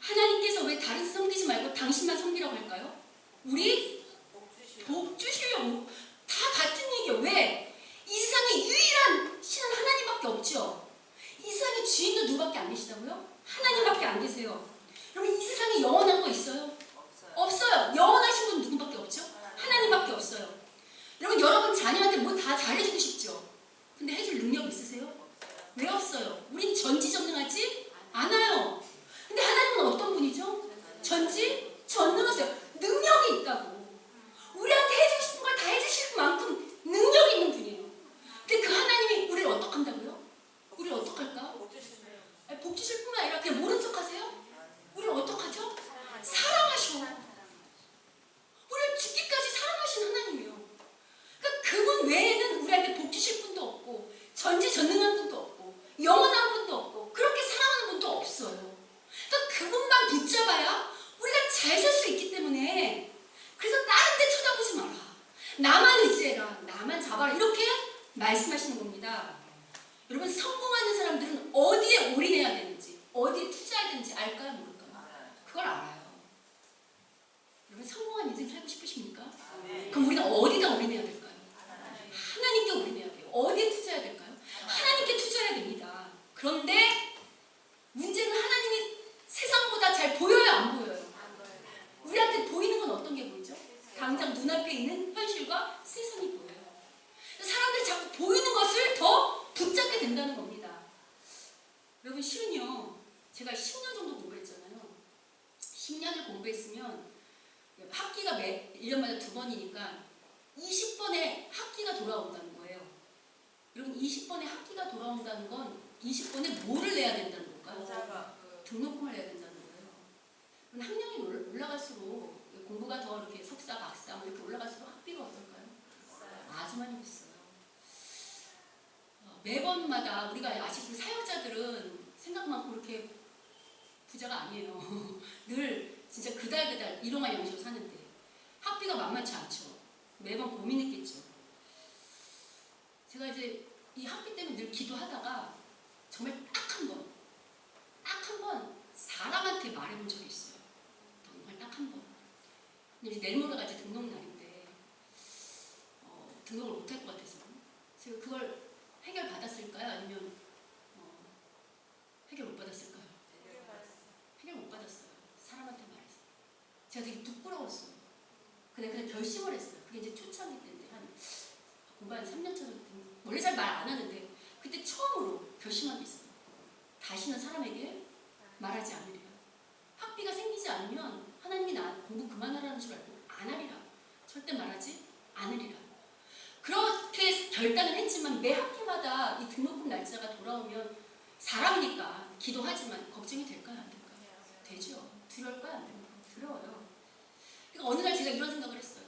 하나님께서 왜 다른 섬기지 말고 당신만 섬기라고 할까요? 우리 복 주시려고. 다 같은 얘기예요. 왜? 이 세상에 유일한 신은 하나님밖에 없죠. 이 세상의 주인도 누구밖에 안 계시다고요? 하나님밖에 안 계세요. 여러분, 이 세상에 영원한 거 있어요? 없어요. 영원하신 분 누구밖에 없죠? 하나님밖에 없어요. 여러분 자녀한테 뭐 다 잘해주고 싶죠? 근데 해줄 능력 있으세요? 왜 없어요? 우린 전지전능하지 않아요. 근데 하나님은 어떤 분이죠? 전지전능하세요. 능력이 있다고. 우리한테 해주고 싶은 걸 다 해주실 만큼 능력이 있는 분이에요. 근데 그 하나님이 우리를 어떻게 한다고요? 우리를 어떻게 할까? 복 주실 뿐만 아니라 그냥 모른 척 하세요? 우리를 어떻게 하죠? 사랑하셔. 우리를 죽기까지 사랑하신 하나님이에요. 그러니까 그분 외에는 우리한테 복 주실 분도 없고, 전지전능한 분도 없고, 영원한 분도 없고, 그렇게 사랑하는 분도 없어요. 그러니까 그분만 붙잡아야 우리가 잘 살 수 있기 때문에, 그래서 다른 데 쳐다보지 마라. 나만 의지해라. 나만 잡아라. 이렇게 말씀하시는 겁니다. 여러분, 성공하는 사람들은 어디에 올인해야 되는지, 어디에 투자해야 되는지 알까요? 모를까요? 그걸 알아요. 여러분, 성공한 인생 살고 싶으십니까? 그럼 우리가 어디다 올인해야 될까요? 하나님께 올인해야 돼요. 어디에 투자해야 될까요? 하나님께 투자해야 됩니다. 그런데 문제는 하나님이 세상보다 잘 보여요, 안 보여요? 우리한테 보이는 건 어떤 게 보이죠? 당장 눈앞에 있는 현실과 세상이 보여요. 사람들이 자꾸 보이는 것을 더 붙잡게 된다는 겁니다. 여러분, 실은요, 제가 10년 정도 공부했잖아요. 10년을 공부했으면 학기가 1년마다 2번이니까 20번의 학기가 돌아온다는 거예요. 여러분, 20번의 학기가 돌아온다는 건 20번에 뭐를 내야 된다는 걸까요? 등록금을 내야 된다는 거예요. 학년이 올라갈수록 공부가 더 이렇게 석사, 박사 이렇게 올라갈수록 학비가 어떨까요? 아주 많이 비싸요. 매번마다 우리가 아시는 사역자들은 생각만큼 그렇게 부자가 아니에요. 늘 진짜 그달 일용할 양식으로 사는데 학비가 만만치 않죠. 매번 고민했겠죠. 제가 이제 이 학비 때문에 늘 기도하다가 정말 딱 한 번 사람한테 말해본 적이 있어요. 정말 딱 한 번. 근데 내일 모레가 이제 등록 날인데 등록을 못할 것 같아서 제가 그걸 해결받았을까요? 아니면 해결 못 받았을까요? 해결 못 받았어요. 사람한테 말해서. 제가 되게 부끄러웠어요. 근데 그냥 결심을 했어요. 그게 이제 초창기 때인데 공부 한 3년 전에 원래 잘 말 안 하는데 그때 처음으로 결심한 게 있어요. 다시는 사람에게 말하지 않으리라. 학비가 생기지 않으면 하나님이 나 공부 그만하라는 줄 알고 안 하리라. 절대 말하지 않으리라. 그렇게 결단을 했지만 매 학기마다 이 등록금 날짜가 돌아오면 사람이니까 기도하지만 걱정이 될까요? 안 될까요? 되죠. 두려울까요? 안 될까요? 두려워요. 그러니까 어느 날 제가 이런 생각을 했어요.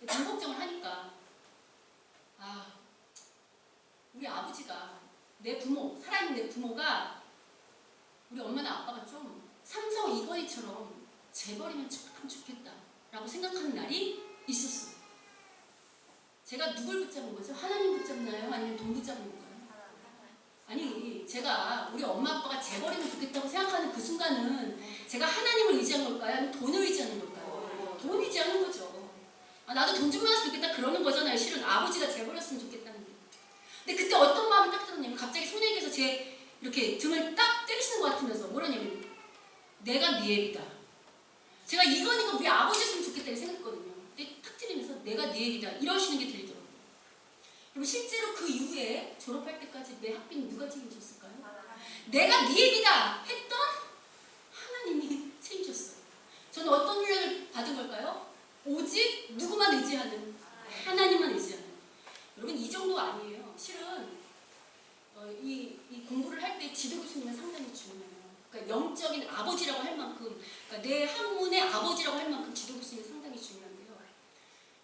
돈 걱정을 하니까 우리 아버지가 내 부모, 살아있는 내 부모가 우리 엄마나 아빠가 좀 삼성 이건희처럼 재벌이면 참 좋겠다라고 생각하는 날이 있었어요. 제가 누굴 붙잡은 거죠? 하나님 붙잡나요? 아니면 돈 붙잡는 거예요? 아니, 제가 우리 엄마 아빠가 재벌이면 좋겠다고 생각하는 그 순간은 제가 하나님을 의지한 걸까요? 아니면 돈을 의지하는 걸까요? 돈 의지하는 거죠. 나도 돈 좀 많았으면 좋겠다 그러는 거잖아요. 실은 아버지가 재벌이었으면 좋겠다는 제 이렇게 등을 딱 때리시는 것 같으면서 뭐라냐면 내가 네 애비다. 제가 이건 우리 아버지였으면 좋겠다고 생각했거든요. 근데 탁 트리면서 내가 네 애비다 이러시는 게 들리더라고요. 그리고 실제로 그 이후에 졸업할 때까지 내 학비는 누가 책임졌을까요? 내가 네 애비다 했던 하나님이 책임졌어요. 저는 어떤 훈련을 받은 걸까요? 오직 누구만 의지하는 하나님만 의지하는. 여러분 이 정도 아니에요. 실은 이 공부를 할 때 지도 교수님은 상당히 중요해요. 그러니까 영적인 아버지라고 할 만큼, 그러니까 내 학문의 아버지라고 할 만큼 지도 교수님이 상당히 중요한데요.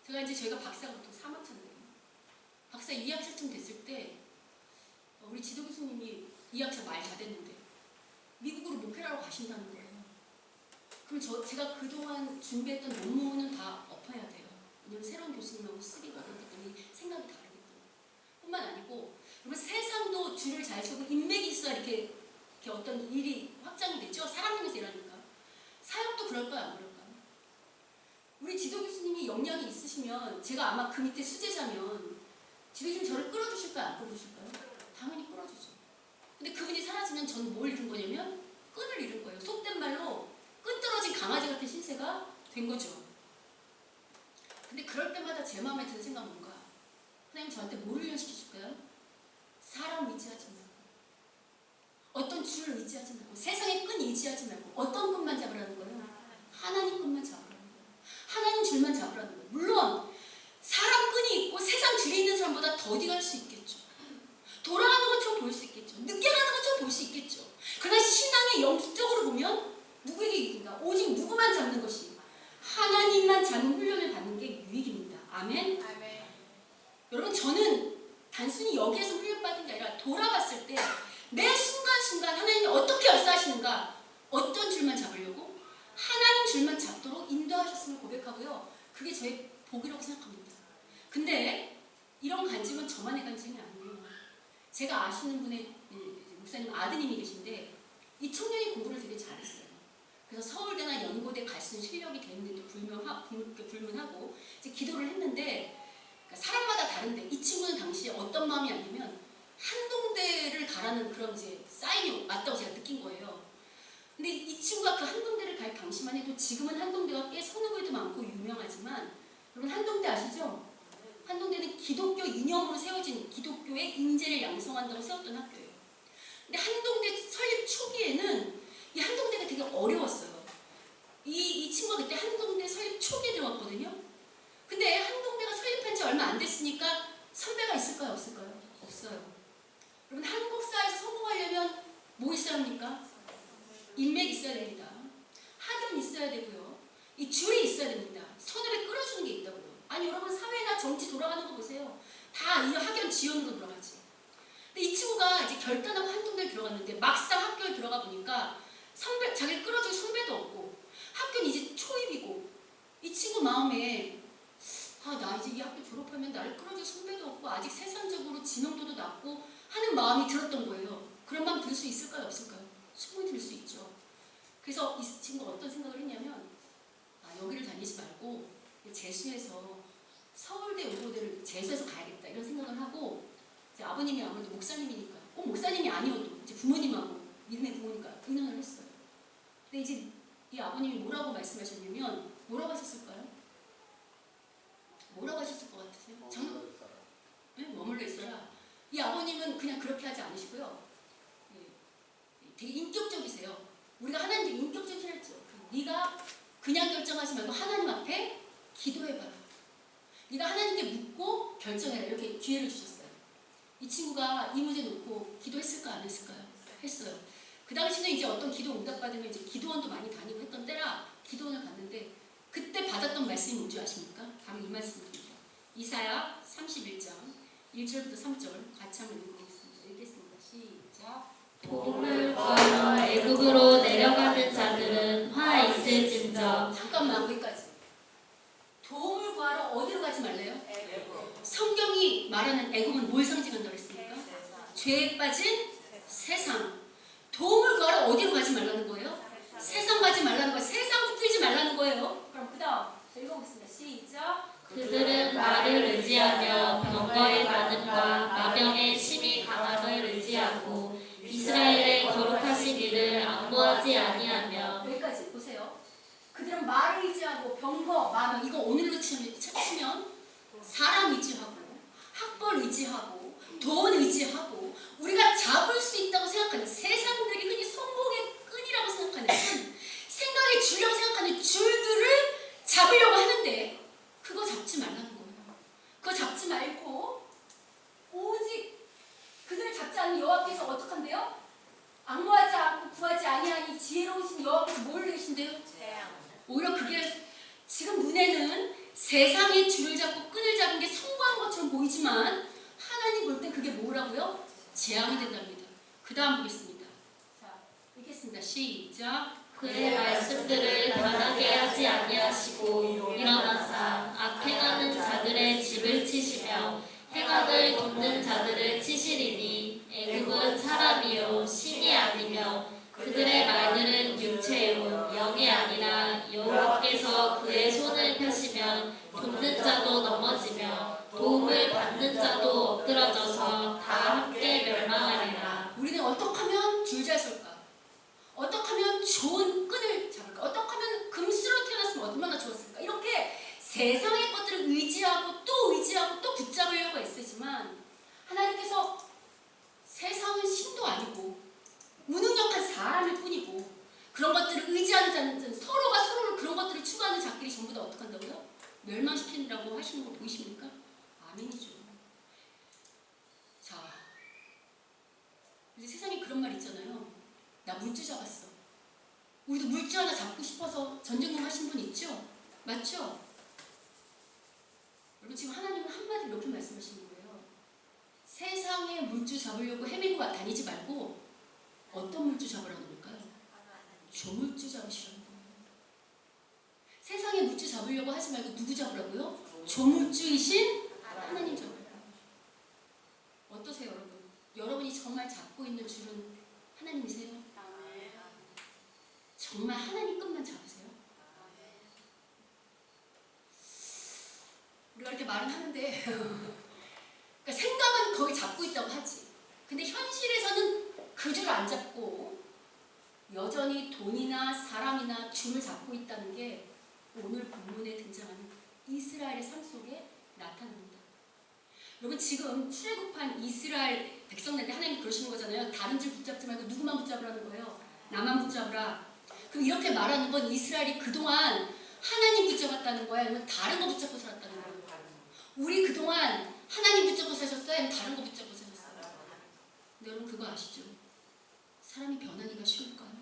제가 이제 저희가 박사가 보통 3학년이에요. 박사 2학차쯤 됐을 때 우리 지도 교수님이 2학차 말 다 됐는데 미국으로 목회하러 가신다는 거예요. 그럼 제가 그동안 준비했던 논문은 다 엎어야 돼요. 왜냐면 새로운 교수님하고 쓰기가 그렇기 때문에 생각이 다르기 때문에. 뿐만 아니고 그리고 세상도 줄을 잘 서고 인맥이 있어야 이렇게 어떤 일이 확장이 됐죠. 사람에서 일하니까. 사역도 그럴까요? 안 그럴까요? 우리 지도 교수님이 역량이 있으시면 제가 아마 그 밑에 수제자면 지도 교수님 저를 끌어주실까요? 안 끌어주실까요? 당연히 끌어주죠. 근데 그분이 사라지면 저는 뭘 잃은 거냐면 끈을 잃은 거예요. 속된 말로 끈 떨어진 강아지 같은 신세가 된 거죠. 근데 그럴 때마다 제 마음에 드는 생각은 뭔가 하나님 저한테 뭘 훈련시켜줄까요? 사람 의지하지 말고 어떤 줄을 의지하지 말고 세상의 끈 의지하지 말고 어떤 끈만 잡으라는 거예요? 하나님 끈만 잡으라는 거예요. 하나님 줄만 잡으라는 거예요. 물론 사람 끈이 있고 세상 줄이 있는 사람보다 더디 갈 수 있겠죠. 돌아가는 것처럼 볼 수 있겠죠. 늦게 가는 것처럼 볼 수 있겠죠. 그러나 신앙의 영적으로 보면 누구에게 이긴다? 오직 누구만 잡는 것이 하나님만 잡는 훈련을 받는 게 유익입니다. 아멘? 아멘. 여러분 저는 단순히 여기에서 훈련받은 게 아니라 돌아봤을 때 매 순간순간 하나님이 어떻게 역사하시는가 어떤 줄만 잡으려고 하나님 줄만 잡도록 인도하셨음을 고백하고요. 그게 저의 복이라고 생각합니다. 근데 이런 간증은 저만의 간증이 아니에요. 제가 아시는 분의 목사님 아드님이 계신데 이 청년이 공부를 되게 잘했어요. 그래서 서울대나 연고대 갈 수 있는 실력이 되는데도 불문하고 이제 기도를 했는데 그러니까 사람마다 다른데 이 친구는 당시에 어떤 마음이었냐면 한동대를 가라는 그런 이제 사인이 왔다고 제가 느낀 거예요. 근데 이 친구가 그 한동대를 갈 당시만 해도 지금은 한동대가 꽤 선후배도 많고 유명하지만 여러분 한동대 아시죠? 한동대는 기독교 이념으로 세워진 기독교의 인재를 양성한다고 세웠던 학교예요. 근데 한동대 설립 초기에는 이 한동대가 되게 어려웠어요. 이 친구가 그때 한동대 설립 초기에 들어왔거든요. 근데 한동대가 설립한 지 얼마 안 됐으니까 선배가 있을까요? 없을까요? 없어요. 여러분 한국 사회에서 성공하려면 뭐 있어야 합니까? 인맥 있어야 됩니다. 학연 있어야 되고요. 이 줄이 있어야 됩니다. 선후배 끌어주는 게 있다고요. 아니 여러분 사회나 정치 돌아가는 거 보세요. 다 이 학연 지원으로 들어가지. 근데 이 친구가 이제 결단하고 한동대를 들어갔는데 막상 학교에 들어가 보니까 선배, 자기를 끌어줄 선배도 없고 학교는 이제 초입이고 이 친구 마음에 나 이제 이 학교 졸업하면 나를 끌어줄 선배도 없고 아직 세상적으로 지명도도 낮고 하는 마음이 들었던 거예요. 그런 마음 들 수 있을까요? 없을까요? 충분히 들 수 있죠. 그래서 이 친구가 어떤 생각을 했냐면 여기를 다니지 말고 재수해서 서울대 의고대를 재수해서 가야겠다 이런 생각을 하고 이제 아버님이 아무래도 목사님이니까 꼭 목사님이 아니어도 이제 부모님하고 믿음의 부모니까 의논을 했어요. 근데 이제 이 아버님이 뭐라고 말씀하셨냐면 뭐라고 하셨을까요? 뭐라고 하셨을 것 같으세요? 머물러 있어라. 이 아버님은 그냥 그렇게 하지 않으시고요. 되게 인격적이세요. 우리가 하나님께 인격적이라 했죠. 네가 그냥 결정하지 말고 하나님 앞에 기도해봐라. 네가 하나님께 묻고 결정해라. 이렇게 기회를 주셨어요. 이 친구가 이 문제 놓고 기도했을까 안 했을까요? 했어요. 그 당시는 이제 어떤 기도 응답받으면 이제 기도원도 많이 다니고 했던 때라 기도원을 갔는데 그때 받았던 말씀이 뭔지 아십니까? 바로 이 말씀입니다. 이사야 31장 1절부터 3절 같이 한번 읽겠습니다. 시작. 도움을 구하러 애굽으로 내려가는 자들은 화 있을진저. 잠깐만 거기까지. 도움을 구하러 어디로 가지 말래요? 애굽. 성경이 말하는 애굽은 뭘 상징한다고 했습니까? 죄에 빠진 세상. 도움을 구하러 어디로 가지 말라는 거예요? 세상 가지 말라는 거예요. 세상 붙들지 말라는 거예요. 그럼 그 다음 읽어보겠습니다. 시작. 그들은 나를 의지하며 병거의 많음과 마병의 심히 강함을 의지하고 구하지 아니하며. 여기까지 보세요. 그들은 말을 의지하고 병거, 마병, 이거 오늘로 치면 사람 의지하고 학벌 의지하고 돈 의지하고 우리가 잡을 수 있다고 생각하는 세상들이 흔히 성공의 끈이라고 생각하는 끈, 생각에 주려고 생각하는 줄들을 잡으려고 하는데 그거 잡지 말라는 거예요. 그거 잡지 말고 오직 그들을 잡지 않는 여호와께서 어떻게 한대요? 악모하지 않고 구하지 아니하니 지혜로우신 여호와께서 뭘 내신대요? 오히려 그게 지금 눈에는 세상의 줄을 잡고 끈을 잡은 게 성공한 것처럼 보이지만 하나님 볼 때 그게 뭐라고요? 재앙이 된답니다. 그 다음 보겠습니다. 자, 읽겠습니다. 시작. 그의 말씀들을 변하게 하지 아니하시고 일어나사 악행하는 자들의 집을 치시며 행악을 돕는 자들을 치시리니 애굽은 사람이요 신이 아니며 그들의 말들은 육체요 영이 아니라 여호와께서 그의 손을 펴시면 돕는 자도 넘어지며 도움을 받는 자도 엎드러져서 다 함께 멸망하리라. 우리는 어떻게 하면 줄 잘 설까? 어떻게 하면 좋은 끈을 잡을까? 어떻게 하면 금수로 태어났으면 얼마나 좋았을까? 이렇게 세상의 것들을 의지하고 또 붙잡으려고 애쓰지만 하나님께서 세상은 신도 아니고 무능력한 사람일 뿐이고 그런 것들을 의지하는 자는 서로가 서로를 그런 것들을 추구하는 자끼리 전부 다 어떻게 한다고요? 멸망시키느라고 하시는 거 보이십니까? 아멘이죠. 자, 이제 세상에 그런 말 있잖아요. 나 물주 잡았어. 우리도 물주 하나 잡고 싶어서 전쟁용 하신 분 있죠? 맞죠? 여러분 지금 하나님은 한마디로 이렇게 말씀하시는 거예요. 세상에 물주 잡으려고 헤매고 다니지 말고 어떤 물주 잡으라는 걸까요? 조물주 잡으시라는 거예요. 세상에 물주 잡으려고 하지 말고 누구 잡으라고요? 조물주이신 하나님 잡으라고. 어떠세요 여러분? 여러분이 정말 잡고 있는 줄은 하나님이세요? 정말 하나님 것만 잡으세요? 우리가 이렇게 말은 하는데 그러니까 생각은 거기 잡고 있다고 하지. 근데 현실에서는 그 줄을 안 잡고 여전히 돈이나 사람이나 줄을 잡고 있다는 게 오늘 본문에 등장하는 이스라엘의 삶 속에 나타납니다. 여러분 지금 출애굽한 이스라엘 백성들한테 하나님이 그러시는 거잖아요. 다른 줄 붙잡지 말고 누구만 붙잡으라는 거예요. 나만 붙잡으라. 그럼 이렇게 말하는 건 이스라엘이 그동안 하나님 붙잡았다는 거야? 아니면 다른 거 붙잡고 살았다는 거예요? 우리 그동안 하나님 붙잡고 사셨어요? 아니면 다른 거 붙잡고 사셨어요? 근데 여러분 그거 아시죠? 사람이 변하기가 쉬울까요?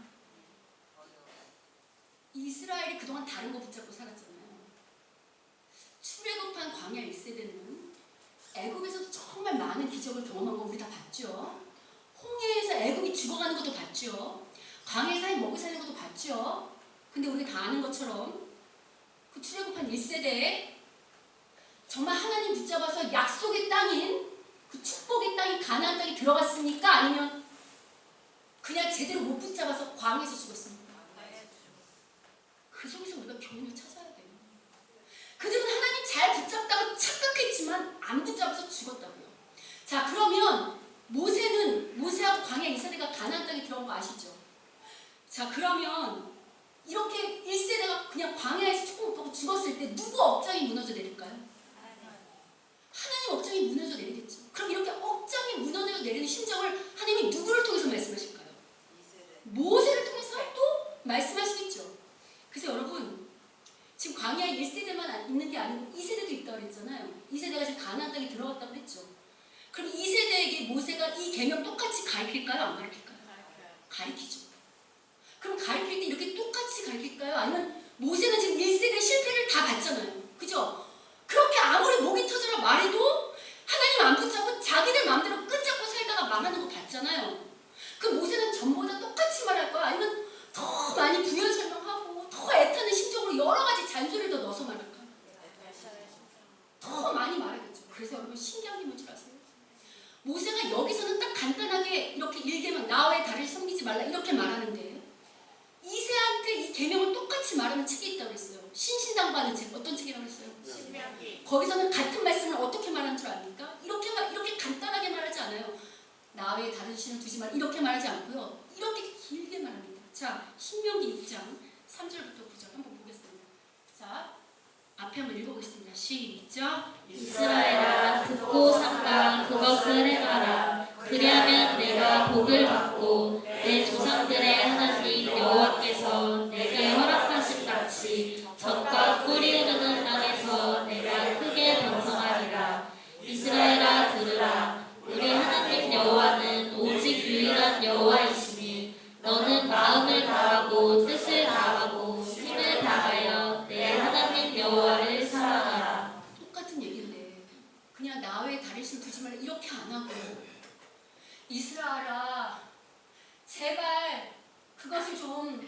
이스라엘이 그동안 다른 거 붙잡고 살았잖아요. 출애굽한 광야 1세대는 애굽에서 정말 많은 기적을 경험한 거 우리 다 봤죠. 홍해에서 애굽이 죽어가는 것도 봤죠. 광야에서 하나님 먹이 살리는 것도 봤죠. 근데 우리 다 아는 것처럼 그 출애굽한 1세대에 정말 하나님 붙잡아서 약속의 땅인 그 축복의 땅인 가나안 땅에 들어갔습니까? 아니면 그냥 제대로 못 붙잡아서 광야에서 죽었습니까? 그 속에서 우리가 교훈을 찾아야 돼요. 그들은 하나님 잘 붙잡다고 착각했지만 안 붙잡아서 죽었다고요. 자, 그러면 모세하고 광야 2세대가 가나안 땅에 들어온 거 아시죠? 자, 그러면 이렇게 1세대가 그냥 광야에서 축복 못 받고 죽었을 때 누구 억장이 무너져 내릴까요? 하나님 억장이 무너져 내리겠죠. 그럼 이렇게 억장이 무너져 내리는 심정을 하나님이 누구를 통해서 말씀하실까요? 모세를 통해서 또 말씀하시겠죠. 그래서 여러분 지금 광야에 1세대만 있는 게 아니고 2세대도 있다고 그랬잖아요. 2세대가 지금 가나안 땅에 들어갔다고 그랬죠. 그럼 2세대에게 모세가 이 계명 똑같이 가르칠까요? 안 가르칠까요? 가르치죠. 그럼 가르칠 때 이렇게 똑같이 가르칠까요? 아니면 모세는 지금 1세대 실패를 다 봤잖아요. 그죠? 그렇게 아무리 목이 터져라 말해도 하나님 안 붙잡고 자기들 마음대로 끈잡고 살다가 망하는 거 봤잖아요. 그 모세는 전보다 똑같이 말할 거야? 아니면 더 많이 부연 설명하고 더 애타는 심정으로 여러 가지 잔소리를 더 넣어서 말할까? 더 많이 말하겠죠. 그래서 여러분 신기한 게 뭔지 아세요? 모세가 여기서는 딱 간단하게 이렇게 일개명 나 외에 다를 섬기지 말라 이렇게 말하는데 이새한테 이 계명을 똑같이 말하는 책이 있다고 했어요. 신신당부하는 책. 어떤 책이라고 했어요? 신명기. 거기서는 같은 말씀을 어떻게 말하는 줄 압니까? 이렇게 간단하게 말하지 않아요. 나 외에 다른 신을 두지 말라 이렇게 말하지 않고요. 이렇게 길게 말합니다. 자, 신명기 6장 3절부터 9절 한번 보겠습니다. 자, 앞에 한번 읽어보겠습니다. 시작. 이스라엘아 듣고 삼가 그것을 행하라. 그리하면 내가 복을 받고 내 조상들의 하나님 여호와께서 내게 허락하신 같이 젖과 꿀이 흐르는 땅에서 내가 크게 번성하리라. 이스라엘아 들으라. 우리 하나님 여호와는 오직 유일한 여호와이시니 너는 마음을 다하고 뜻을 다하고 힘을 다하여 내 하나님 여호와를 사랑하라. 똑같은 얘기인데 그냥 나 외에 다른 신 두지 말라 이렇게 안 하고 이스라엘아 제발 그것을 좀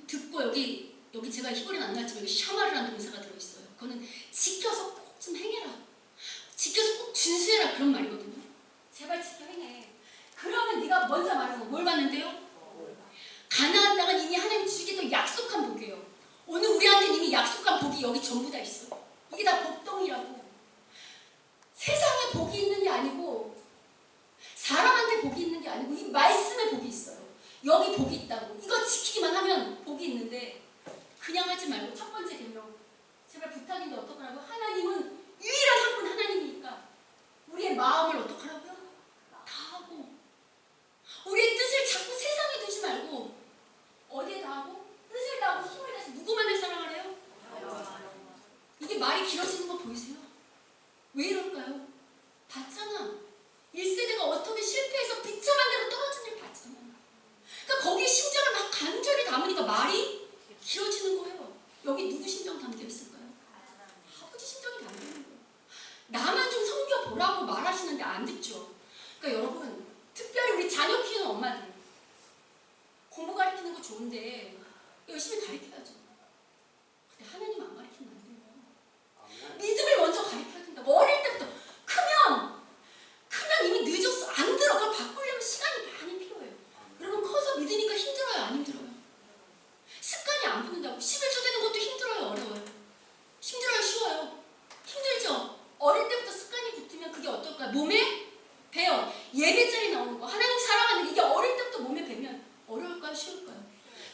듣고 여기 제가 히브리는 안 나왔지만 여기 샤마르라는 동사가 들어있어요. 그거는 지켜서 꼭 좀 행해라. 지켜서 꼭 준수해라 그런 말이거든요. 제발 지켜 행해. 그러면 네가 먼저 말하는 뭘 받는데요? 가나안 땅은 이미 하나님 주시겠다고 약속한 복이에요. 오늘 우리한테 이미 약속한 복이 여기 전부 다 있어요. 이게 다 복덩이라고. 세상에 복이 있는 게 아니고 사람한테 복이 있는 게 아니고 이 말씀에 복이 있어요. 여기 복이 있다고. 이거 지키기만 하면 복이 있는데 그냥 하지 말고 첫 번째 계명 제발 부탁인데 어떡하라고? 하나님은 유일한 한 분 하나님이니까 우리의 마음을 어떡하라고요? 다 하고 우리의 뜻을 자꾸 세상에 두지 말고 어디에 다 하고 뜻을 다하고 힘을 다해서 누구만을 사랑하래요? 이게 말이 길어지는 거 보이세요? 왜 이럴까요? 봤잖아. 1세대가 어떻게 실패해서 비참한 대로 떨어진 일 봤잖아. 그러니까 거기에 심장을 막 간절히 담으니까 말이 길어지는 거예요. 여기 누구 심정 담겨 있을까요? 아버지 심정이 담겨 있는 거예요. 나만 좀 섬겨보라고 말하시는데 안 듣죠. 그러니까 여러분 특별히 우리 자녀 키우는 엄마들 공부 가르치는 거 좋은데 열심히 가르쳐야죠. 근데 하나님 안 가르치면 안 돼요. 믿음을 먼저 가르쳐야 된다고. 어릴 때부터 크면 이미 늦었어. 안 들어. 그걸 바꾸려면 시간이 많이 필요해요. 여러분 커서 믿으니까 힘들어요? 안 힘들어요? 습관이 안 붙는다고. 11조 되는 것도 힘들어요? 어려워요? 힘들어요? 쉬워요? 힘들죠? 어릴 때부터 습관이 붙으면 그게 어떨까요? 몸에 배요. 예배 자리 나오는 거. 하나님 사랑하는 이게 어릴 때부터 몸에 배면 어려울까요? 쉬울까요?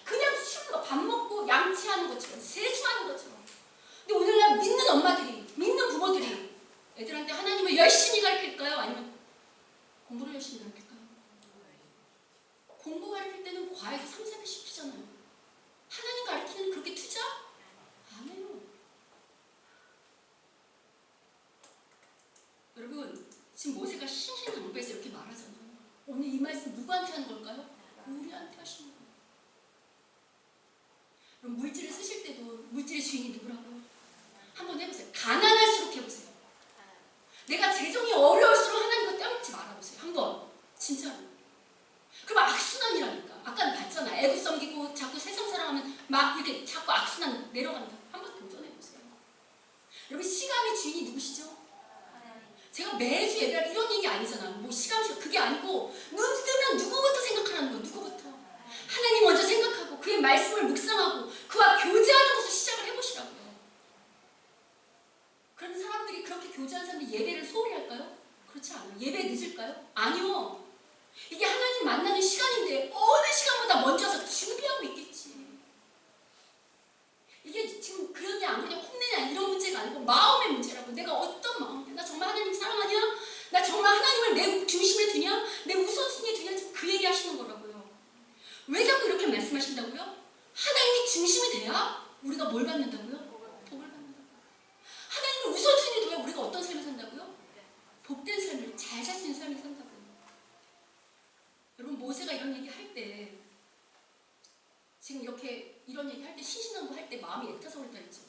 그냥 쉬운 거. 밥 먹고 양치하는 것처럼 세수하는 것처럼. 근데 오늘날 믿는 엄마들이 믿는 부모들이 애들한테 하나님을 열심히 가르칠까요? 아니면 공부를 열심히 가르칠까요? 공부 가르칠 때는 과외도 3, 4배 시키잖아요. 하나님 가르치는 그렇게 투자? 안 해요. 여러분 지금 모세가 신신당부해서 이렇게 말하잖아요. 오늘 이 말씀 누구한테 하는 걸까요? 우리한테 하시는 거예요. 그럼 물질을 쓰실 때도 물질의 주인이 누구라고요? 한번 해보세요. 가난할수록 해보세요. 내가 재정이 어려울수록 하나님과 떼어먹지 말아보세요. 한번 진짜로. 그럼 악순환이라니까. 아까 봤잖아. 애국 섬기고 자꾸 세상 사랑하면 막 이렇게 자꾸 악순환 내려간다. 한번 도전해보세요. 여러분 시간의 주인이 누구시죠? 제가 매주 예배할 이런 얘기 아니잖아. 뭐 시간 그게 아니고 눈 뜨면 누구부터 생각하라는 거야. 누구부터. 하나님 먼저 생각하고 그의 말씀을 묵상하고 그와 교제하는 것을 시작을 해보시라고요. 그런 사람들이 그렇게 교제하는 사람들이 예배를 소홀히 할까요? 그렇지 않아요. 예배 늦을까요? 아니요. 이게 하나님 만나는 시간인데 어느 시간보다 먼저 와서 준비하고 있겠지. 이게 지금 그러냐 안 그러냐 혼내냐 이런 문제가 아니고 마음의 문제라고. 내가 어떤 마음이야? 나 정말 하나님 사랑하냐? 나 정말 하나님을 내 중심에 두냐? 내 우선순위에 두냐? 지금 그 얘기 하시는 거라고요. 왜 자꾸 이렇게 말씀하신다고요? 하나님이 중심이 돼야 우리가 뭘 받는다고요? 복을 받는다고요. 하나님을 우선순위에 둬야 우리가 어떤 삶을 산다고요? 복된 삶을 잘 살 수 있는 삶을 산다고요. 여러분 모세가 이런 얘기 할 때 지금 이렇게 이런 얘기 할 때 신신당부 할 때 마음이 애타서 그랬다 했죠.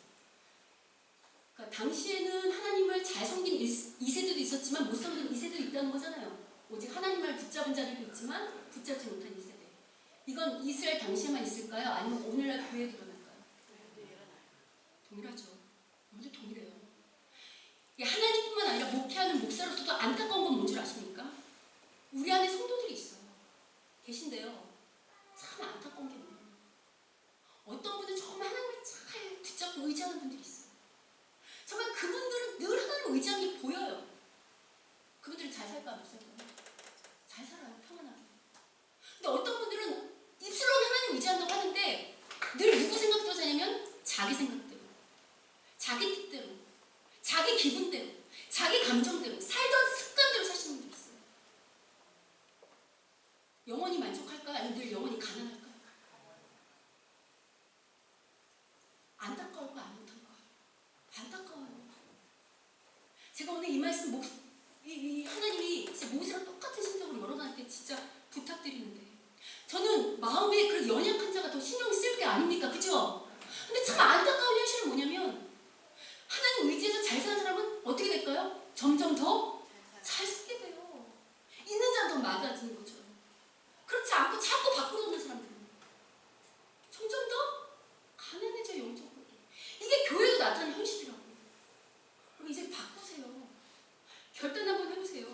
그러니까 당시에는 하나님을 잘 섬긴 2세들도 있었지만 못 섬긴 2세들도 있다는 거잖아요. 오직 하나님을 붙잡은 자들도 있지만 붙잡지 못한 2세대. 이건 이스라엘 당시에만 있을까요? 아니면 오늘날 교회에도 일어날까요? 동일하죠. 모두 동일해요. 하나님뿐만 아니라 목회하는 목사로서도 안타까운 건 뭔 줄 아십니까? 우리 안에 성도들이 있어요. 계신데요. 참 안타까운 게 뭐예요? 어떤 분은 정말 하나님을 잘 붙잡고 의지하는 분들이 있어요. 정말 그분들은 늘 하나님을 의지하는 게 보여요. 그분들은 잘 살까 못 살까요? 잘 살아요. 평안하게. 근데 어떤 분들은 입술로는 하나님 의지하는 가난할까요? 안타까울까 안 안타까워요? 안타까워요. 제가 오늘 이 말씀 이 하나님이 제 모세랑 똑같은 심정으로 열어놨을 때 진짜 부탁드리는데, 저는 마음에 그런 연약한 자가 더 신경 쓸 게 아닙니까? 그죠? 근데 참 안타까운 현실은 뭐냐면, 하나님 의지해서 잘 사는 사람은 어떻게 될까요? 점점 더 잘 살게 돼요. 있는 자는 더 많아지는 것처럼. 그렇지 않고 자꾸 밖으로 오는 사람들은 점점 더 가난해져, 영적으로. 이게 교회도 나타나는 현실이라고요. 그럼 이제 바꾸세요. 결단 한번 해보세요.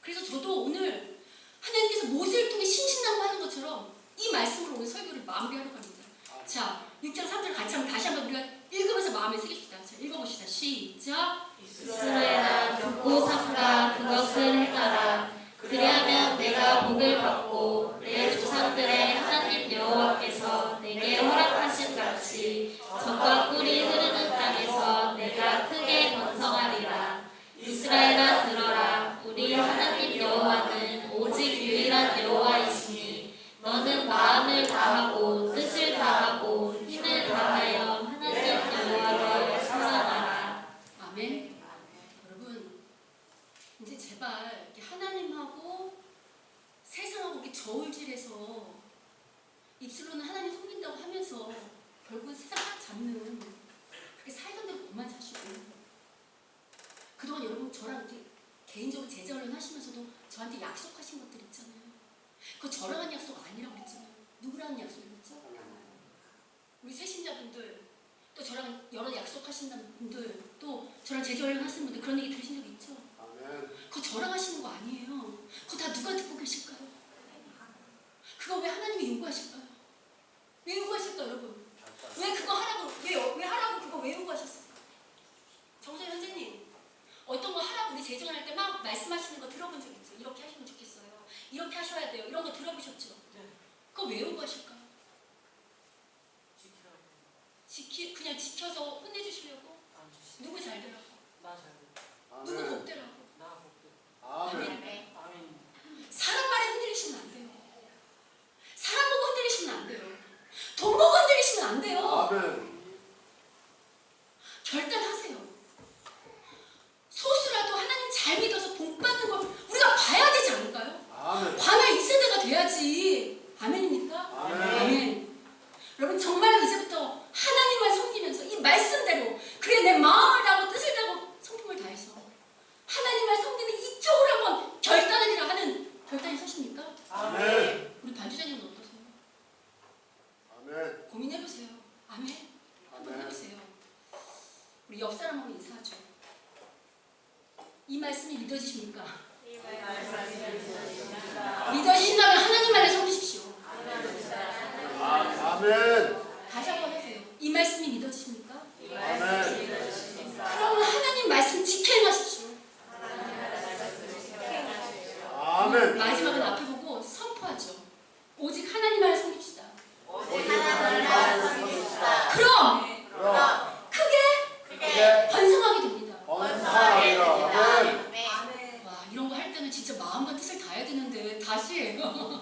그래서 저도 오늘 하나님께서 모세를 통해 신신당부하는 것처럼 이 말씀으로 오늘 설교를 마무리하려고 합니다. 자, 6장 3절 같이 한번 다시 한번 우리가 읽으면서 마음에 새깁시다. 자, 읽어봅시다. 시작. 이스라엘아, 듣고 삼가 그것을 행하라. 그리하면 내가 복을 받고 내 조상들의 하나님 여호와께서 내게 허락하신 같이 젖과 꿀이 흐르는 땅에서 내가 크게 번성하리라. 이스라엘아, 들어라. 우리 하나님 여호와는 오직 유일한 여호와이시니 너는 마음을 다하고 뜻을 다하고 힘을 다하여 하나님 여호와를 사랑하라. 아멘. 여러분, 이제 제발 이렇게 하나님하고 세상하고 이렇게 저울질해서 입술로는 하나님 섬긴다고 하면서 결국은 세상 딱 잡는 그렇게 살던 대로 그만 사시고, 그동안 여러분 저랑 이렇게 개인적으로 제자훈련 하시면서도 저한테 약속하신 것들 있잖아요. 그거 저랑 한 약속 아니라고 그랬잖아요. 누구랑 한 약속이었죠? 우리 세신자분들, 또 저랑 여러 약속하신다는 분들, 또 저랑 제자훈련 하시는 분들, 그런 얘기 들으신 적 있죠? 아멘. 그거 저랑 하시는 거 아니에요. 그거 다 누가 듣고 계실까요? 그거 왜 하나님이 요구하실까요? 왜 요구하실까요, 여러분? 왜 그거 하라고, 왜 하라고 그거 왜 요구하셨을까? 정선 선생님, 어떤 거 하라고 우리 재정할 때 막 말씀하시는 거 들어본 적 있죠? 이렇게 하시면 좋겠어요. 이렇게 하셔야 돼요. 이런 거 들어보셨죠? 네. 그거 왜 요구하실까요? 지키라고. 그냥 지켜서 혼내주시려고? 안 주시. 누구 잘 되라고? 맞아요. 누구 아멘. 복되라고? 나 복도. 아멘. 아멘. 사람 말에 흔들리시면 안 돼요. 사람 보고 흔들리시면 안 돼요. 돈 보고 흔들리시면 안 돼요. 아멘. 결단하세요. 소수라도 하나님 잘 믿어서 복 받는 걸 우리가 봐야 되지 않을까요? 아멘. 관할 2세대가 돼야지. 아멘입니까? 아멘. 아멘. 여러분 정말 이제부터 하나님만 섬기면서 이 말씀대로, 그래 내 마음을 다하고 뜻을 다하고 성품을 다해서 하나님만 섬기는 이쪽으로 한번 결단하기를 하는 결단이 서십니까? 아멘. 우리 반주자님은 어떠세요? 아멘. 고민해보세요. 아멘. 한번 아멘. 해보세요. 우리 옆 사람하고 인사하죠. 이 말씀이 믿어지십니까? 믿어지신다면 하나님만을 섬기십시오. 아멘. 다시 한번 하세요. 이 말씀이 믿어지십니까? 아멘. 그러면 하나님 말씀 지켜 행하십시오. 아멘. 마지막은 앞에 보고 선포하죠. 오직 하나님만을 섬깁시다. 그럼 그럼 크게 번성하게 됩니다. 번성하리라. 아멘. 와, 이런 거 할 때는 진짜 마음과 뜻을 다해야 되는데 다시 해요.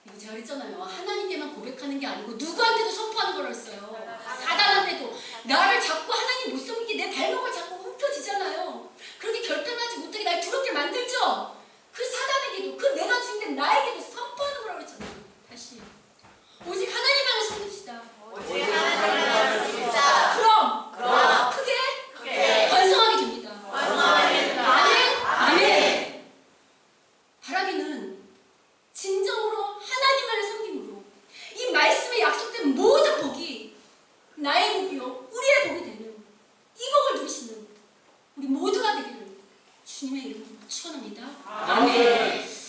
이거 제가 그랬잖아요. 하나님께만 고백하는 게 아니고 누구한테도 선포하는 거라 했어요. 사단한테도 나를 자꾸 하나님 못 섬기게 내 발목을